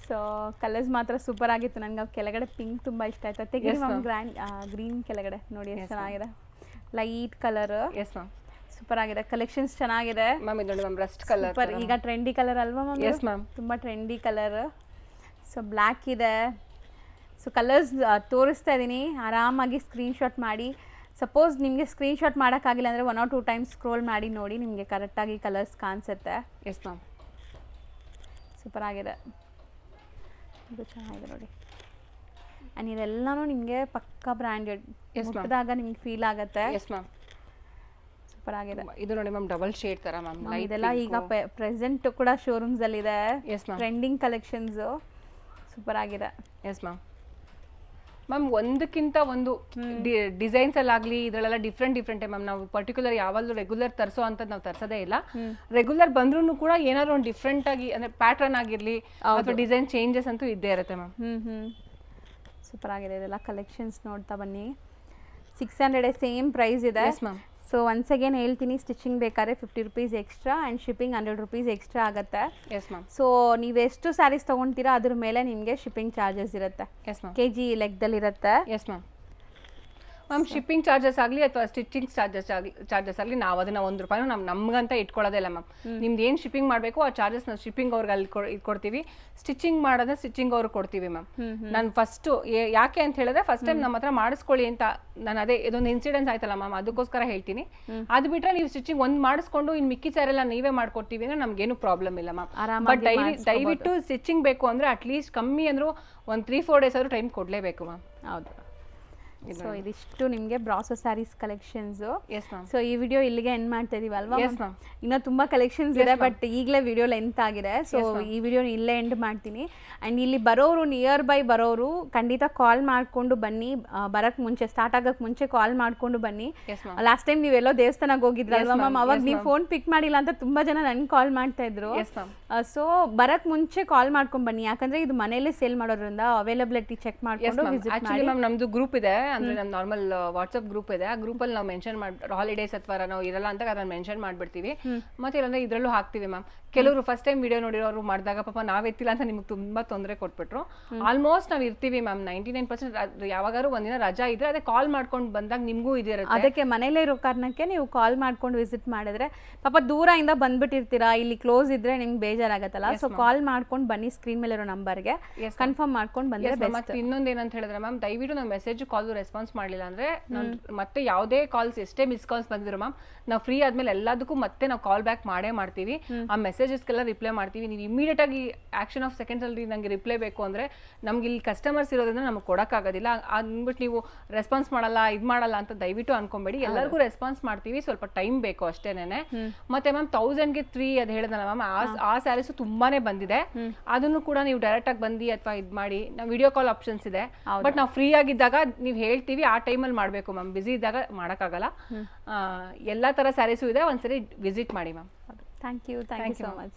ಸೊ ಕಲರ್ಸ್ ಮಾತ್ರ ಸೂಪರ್ ಆಗಿತ್ತು. ನನಗೆ ಕೆಳಗಡೆ ಪಿಂಕ್ ತುಂಬ ಇಷ್ಟ ಆಯ್ತು. ತೆಗೀರಿ ಮ್ಯಾಮ್, ಗ್ರೀನ್ ಕೆಳಗಡೆ ನೋಡಿ ಎಷ್ಟು ಚೆನ್ನಾಗಿದೆ, light colour. S ma'am. Super ಆಗಿದೆ, ಕಲೆಕ್ಷನ್ಸ್ ಚೆನ್ನಾಗಿದೆ ಮ್ಯಾಮ್. ಇದು ನೋಡಿ ಮ್ಯಾಮ್, ರಸ್ಟ್ ಕಲರ್. ಸೂಪರ್, ಈಗ ಟ್ರೆಂಡಿ ಕಲರ್ ಅಲ್ವಾ ಮ್ಯಾಮ್? Yes ma'am. ತುಂಬ ಟ್ರೆಂಡಿ ಕಲರ್. ಸೊ ಬ್ಲ್ಯಾಕ್ ಇದೆ. ಸೊ ಕಲರ್ಸ್ ತೋರಿಸ್ತಾ ಇದ್ದೀನಿ, ಆರಾಮಾಗಿ ಸ್ಕ್ರೀನ್ಶಾಟ್ ಮಾಡಿ. ಸಪೋಸ್ ನಿಮಗೆ ಸ್ಕ್ರೀನ್ಶಾಟ್ ಮಾಡೋಕ್ಕಾಗಿಲ್ಲ ಅಂದರೆ 1 or 2 ಟೈಮ್ಸ್ ಸ್ಕ್ರೋಲ್ ಮಾಡಿ ನೋಡಿ, ನಿಮಗೆ ಕರೆಕ್ಟಾಗಿ ಕಲರ್ಸ್ ಕಾಣಿಸುತ್ತೆ. S ma'am. ಸೂಪರ್ ಆಗಿದೆ, ಇದು ಚೆನ್ನಾಗಿದೆ ನೋಡಿ. ಆ್ಯಂಡ್ ಇದೆಲ್ಲನೂ ನಿಮಗೆ ಪಕ್ಕಾ ಬ್ರ್ಯಾಂಡೆಡ್, ಮುಟ್ಟಿದಾಗ ನಿಮ್ಗೆ ಫೀಲ್ ಆಗುತ್ತೆ. Yes ma'am. ಸೂಪರ್ ಆಗಿದೆ. ಇದು ನೋಡಿ ಮ್ಯಾಮ್, ಡಬಲ್ ಶೇಡ್ ತರ ಮ್ಯಾಮ್. ಇದೆಲ್ಲ ಈಗ ಪ್ರೆಸೆಂಟ್ ಕೂಡ ಶೋರೂಮ್ಸ್ ಅಲ್ಲಿ ಇದೆ. Yes ma'am. Trending collections super ಆಗಿದೆ. Yes ma'am. ಮ್ಯಾಮ್ ಒಂದಕ್ಕಿಂತ ಒಂದು ಡಿಸೈನ್ಸ್ ಅಲ್ಲಾಗ್ಲಿ ಇದ್ರಲ್ಲೆಲ್ಲ ಡಿಫ್ರೆಂಟ್ ಮ್ಯಾಮ್. ನಾವು ಪರ್ಟಿಕ್ಯುಲರ್ ಯಾವಾಗಲೂ ರೆಗ್ಯುಲರ್ ತರಿಸೋ ಅಂತ ನಾವು ತರಿಸೋದೇ ಇಲ್ಲ. ರೆಗ್ಯುಲರ್ ಬಂದ್ರೂ ಕೂಡ ಏನಾದ್ರು ಒಂದು ಡಿಫ್ರೆಂಟ್ ಆಗಿ ಅಂದ್ರೆ ಪ್ಯಾಟರ್ನ್ ಆಗಿರ್ಲಿ ಅಥವಾ ಡಿಸೈನ್ ಚೇಂಜಸ್ ಅಂತೂ ಇದ್ದೇ ಇರುತ್ತೆ ಮ್ಯಾಮ್. ಸೂಪರ್ ಆಗಿದೆ. ಇದೆಲ್ಲ ಕಲೆಕ್ಷನ್ಸ್ ನೋಡ್ತಾ ಬನ್ನಿ. 600 ಸೇಮ್ ಪ್ರೈಸ್ ಇದೆ. ಸೊ ಒನ್ಸ್ ಅಗೇನ್ ಹೇಳ್ತೀನಿ, ಸ್ಟಿಚಿಂಗ್ ಬೇಕಾದ್ರೆ 50 rupees extra and shipping 100 rupees extra ಆಗುತ್ತೆ. Yes ma'am. ಸೊ ನೀವು ಎಷ್ಟು ಸ್ಯಾರೀಸ್ ತೊಗೊಳ್ತೀರಾ ಅದ್ರ ಮೇಲೆ ನಿಮಗೆ ಶಿಪ್ಪಿಂಗ್ ಚಾರ್ಜಸ್ ಇರುತ್ತೆ. Yes ma'am. kg ಲೆಕ್ಕದಲ್ಲಿರುತ್ತೆ. Yes ma'am. Ma'am shipping charges ಆಗಲಿ ಅಥವಾ ಸ್ಟಿಚಿಂಗ್ ಚಾರ್ಜಸ್ ಆಗಲಿ ನಾವು ಅದನ್ನ ₹1 ನಮ್ಗಂತ ಇಟ್ಕೊಳ್ಳೋದೇ ಇಲ್ಲ ಮ್ಯಾಮ್. ನಿಮ್ದು ಏನು ಶಿಪ್ಪಿಂಗ್ ಮಾಡಬೇಕು ಆ ಚಾರ್ಜಸ್ ನಾವು ಶಿಪ್ಪಿಂಗ್ ಅವ್ರಿಗೆ ಅಲ್ಲಿ ಕೊಡ್ತೀವಿ. ಸ್ಟಿಚಿಂಗ್ ಮಾಡೋದ್ರೆ ಸ್ಟಿಚಿಂಗ್ ಅವ್ರಿಗೆ ಕೊಡ್ತೀವಿ ಮ್ಯಾಮ್. ನಾನು ಫಸ್ಟು ಯಾಕೆ ಅಂತ ಹೇಳಿದ್ರೆ ಫಸ್ಟ್ ಟೈಮ್ ನಮ್ಮ ಹತ್ರ ಮಾಡಿಸ್ಕೊಳ್ಳಿ ಅಂತ ನಾನು ಅದೇ ಇದೊಂದು ಇನ್ಸಿಡೆನ್ಸ್ ಆಯ್ತಲ್ಲ ಮ್ಯಾಮ್, ಅದಕ್ಕೋಸ್ಕರ ಹೇಳ್ತೀನಿ. ಅದು ಬಿಟ್ಟರೆ ನೀವು ಸ್ಟಿಚಿಂಗ್ ಒಂದು ಮಾಡಿಸ್ಕೊಂಡು ಇನ್ನು ಮಿಕ್ಕಿ ಸಾರೆಲ್ಲ ನೀವೇ ಮಾಡ್ಕೊಡ್ತೀವಿ ಅಂದ್ರೆ ನಮ್ಗೇನು ಪ್ರಾಬ್ಲಮ್ ಇಲ್ಲ ಮ್ಯಾಮ್. ಬಟ್ ದಯವಿಟ್ಟು ಸ್ಟಿಚಿಂಗ್ ಬೇಕು ಅಂದ್ರೆ ಅಟ್ಲೀಸ್ಟ್ ಕಮ್ಮಿ ಅಂದರೂ ಒಂದು 3-4 days ಆದರೂ ಟೈಮ್ ಕೊಡಲೇಬೇಕು ಮ್ಯಾಮ್. ಹೌದು. ಸೊ ಇದಿಷ್ಟು ನಿಮಗೆ brasso saris collections. Yes ma'am. So ಈ ವಿಡಿಯೋ ಇಲ್ಲಿಗೆ ಎಂಡ್ ಮಾಡ್ತಾ ಇದೀವಿ ಅಲ್ವಾ? Yes ma'am. ಇನ್ನೂ ತುಂಬ ಕಲೆಕ್ಷನ್ಸ್ ಇದೆ, ಬಟ್ ಈಗಲೇ ವಿಡಿಯೋ ಲೆಂತ್ ಆಗಿದೆ. ಸೊ ಈ ವಿಡಿಯೋ ಇಲ್ಲೇ ಎಂಡ್ ಮಾಡ್ತೀನಿ. ಆ್ಯಂಡ್ ಇಲ್ಲಿ ಬರೋರು, ನಿಯರ್ ಬೈ ಬರೋರು ಖಂಡಿತ ಕಾಲ್ ಮಾಡಿಕೊಂಡು ಬನ್ನಿ. ಬರೋಕ್ಕೆ ಮುಂಚೆ, ಸ್ಟಾರ್ಟ್ ಆಗೋಕ್ಕೆ ಮುಂಚೆ ಕಾಲ್ ಮಾಡಿಕೊಂಡು ಬನ್ನಿ. ಲಾಸ್ಟ್ ಟೈಮ್ ನೀವೆಲ್ಲೋ ದೇವಸ್ಥಾನಕ್ಕೆ ಹೋಗಿದ್ರಲ್ವಾ ಮ್ಯಾಮ್, ಅವಾಗ ನೀವು ಫೋನ್ ಪಿಕ್ ಮಾಡಿಲ್ಲ ಅಂತ ತುಂಬ ಜನ ನನಗೆ ಕಾಲ್ ಮಾಡ್ತಾ ಇದ್ರು. ಸೊ ಬರೋಕ್ಕೆ ಮುಂಚೆ ಕಾಲ್ ಮಾಡ್ಕೊಂಡು ಬನ್ನಿ, ಯಾಕಂದ್ರೆ ಇದು ಮನೇಲಿ ಸೇಲ್ ಮಾಡೋದ್ರಿಂದ ಅವೈಲಬಿಲಿಟಿ ಚೆಕ್ ಮಾಡ್ಕೊಂಡು ವಿಸಿಟ್ ಮಾಡಿ. ನಮ್ದು ಗ್ರೂಪ್ ಇದೆ, ಅಂದ್ರೆ ನಮ್ಮ ನಾರ್ಮಲ್ ವಾಟ್ಸ್ಆಪ್ ಗ್ರೂಪ್ ಇದೆ. ಆ ಗ್ರೂಪ್ ಅಲ್ಲಿ ನಾವು ಮೆನ್ಷನ್ ಹಾಲಿಡೇಸ್ ಅಥವಾ ನಾವು ಇರಲ್ಲ ಅಂತ ಅದನ್ನ ಮೆನ್ಷನ್ ಮಾಡ್ಬಿಡ್ತೀವಿ. ಮತ್ತೆ ಇಲ್ಲಂದ್ರೆ ಇದ್ರಲ್ಲೂ ಹಾಕ್ತಿವಿ ಮ್ಯಾಮ್. ಕೆಲವರು ಫಸ್ಟ್ ಟೈಮ್ ವಿಡಿಯೋ ನೋಡಿರೋರು ಮಾಡಿದಾಗ ಪಾಪ ನಾವ್ ಎತ್ತಿಲ್ಲ ಅಂತ ನಿಮ್ಗೆ ತುಂಬಾ ತೊಂದರೆ ಕೊಟ್ಬಿಟ್ರು. ಆಲ್ಮೋಸ್ಟ್ ನಾವ್ ಇರ್ತೀವಿ ಮ್ಯಾಮ್ 99%. ಯಾವಾಗಾರು ಒಂದಿನ ರಜಾ ಇದ್ರೆ ಅದೇ ಕಾಲ್ ಮಾಡ್ಕೊಂಡು ಬಂದಾಗ ನಿಮ್ಗೂ ಇದಿರುತ್ತೆ. ಅದಕ್ಕೆ ಮನೇಲೇ ಇರೋ ಕಾರಣಕ್ಕೆ ನೀವು ಕಾಲ್ ಮಾಡ್ಕೊಂಡು ವಿಸಿಟ್ ಮಾಡಿದ್ರೆ, ಪಾಪ ದೂರದಿಂದ ಬಂದ್ಬಿಟ್ಟಿರ್ತೀರಾ, ಇಲ್ಲಿ ಕ್ಲೋಸ್ ಇದ್ರೆ ನಿಮ್ಗೆ ಬೇಜಾರಾಗತ್ತಲ್ಲ. ಸೊ ಕಾಲ್ ಮಾಡ್ಕೊಂಡು ಬನ್ನಿ, ಸ್ಕ್ರೀನ್ ಮೇಲೆ ಇರೋ ನಂಬರ್ಗೆ ಕನ್ಫರ್ಮ್ ಮಾಡ್ಕೊಂಡು ಬಂದ್ರೆ. ಮತ್ತೆ ಇನ್ನೊಂದು ಏನಂತ ಹೇಳಿದ್ರೆ ಮ್ಯಾಮ್, ದಯವಿಟ್ಟು ನಾವು ಮೆಸೇಜ್ ಕಾಲ್ ರೆಸ್ಪಾನ್ಸ್ ಮಾಡಲಿಲ್ಲ ಅಂದ್ರೆ ಮತ್ತೆ ಯಾವುದೇ ಕಾಲ್ಸ್ ಎಷ್ಟೇ ಮಿಸ್ ಕಾಲ್ಸ್ ಬಂದಿದ್ರು ಮ್ಯಾಮ್, ನಾವು ಫ್ರೀ ಆದ್ಮೇಲೆ ಎಲ್ಲದಕ್ಕೂ ಮತ್ತೆ ನಾವು ಕಾಲ್ ಬ್ಯಾಕ್ ಮಾಡೇ ಮಾಡ್ತೀವಿ. ಆ ಮೆಸೇಜಸ್ಗೆಲ್ಲ ರಿಪ್ಲೈ ಮಾಡ್ತೀವಿ. ನೀವು ಇಮಿಡಿಯೇಟ್ ಆಗಿ ಆಕ್ಷನ್ ಆಫ್ ಸೆಕೆಂಡ್ಸ್ ಅಲ್ಲಿ ನಂಗೆ ರಿಪ್ಲೈ ಬೇಕು ಅಂದ್ರೆ ನಮ್ಗೆ ಇಲ್ಲಿ ಕಸ್ಟಮರ್ಸ್ ಇರೋದ್ರಿಂದ ನಮ್ಗೆ ಕೊಡಕ್ಕಾಗೋದಿಲ್ಲ. ಅಂದ್ಬಿಟ್ಟು ನೀವು ರೆಸ್ಪಾನ್ಸ್ ಮಾಡಲ್ಲ, ಇದು ಮಾಡಲ್ಲ ಅಂತ ದಯವಿಟ್ಟು ಅನ್ಕೊಂಬೇಡಿ. ಎಲ್ಲರಿಗೂ ರೆಸ್ಪಾನ್ಸ್ ಮಾಡ್ತೀವಿ, ಸ್ವಲ್ಪ ಟೈಮ್ ಬೇಕು ಅಷ್ಟೇನೆ. ಮತ್ತೆ ಮ್ಯಾಮ್ 1000ಗೆ 3 ಅದು ಹೇಳಿದಲ್ಲ ಮ್ಯಾಮ್, ಆ ಸ್ಯಾರೀಸ್ ತುಂಬಾನೇ ಬಂದಿದೆ. ಅದನ್ನು ಕೂಡ ನೀವು ಡೈರೆಕ್ಟ್ ಆಗಿ ಬಂದು ಅಥವಾ ಇದು ಮಾಡಿ, ನಾವು ವಿಡಿಯೋ ಕಾಲ್ ಆಪ್ಷನ್ಸ್ ಇದೆ. ಬಟ್ ನಾವು ಫ್ರೀ ಆಗಿದ್ದಾಗ ನೀವು ಹೇಳ್ತೀವಿ, ಆ ಟೈಮಲ್ಲಿ ಮಾಡಬೇಕು ಮ್ಯಾಮ್. ಬಿಸಿ ಇದ್ದಾಗ ಮಾಡೋಕ್ಕಾಗಲ್ಲ. ಎಲ್ಲ ತರ ಸ್ಯಾರೀಸು ಇದೆ, ಒಂದ್ಸರಿ ವಿಸಿಟ್ ಮಾಡಿ ma'am. Thank you so much.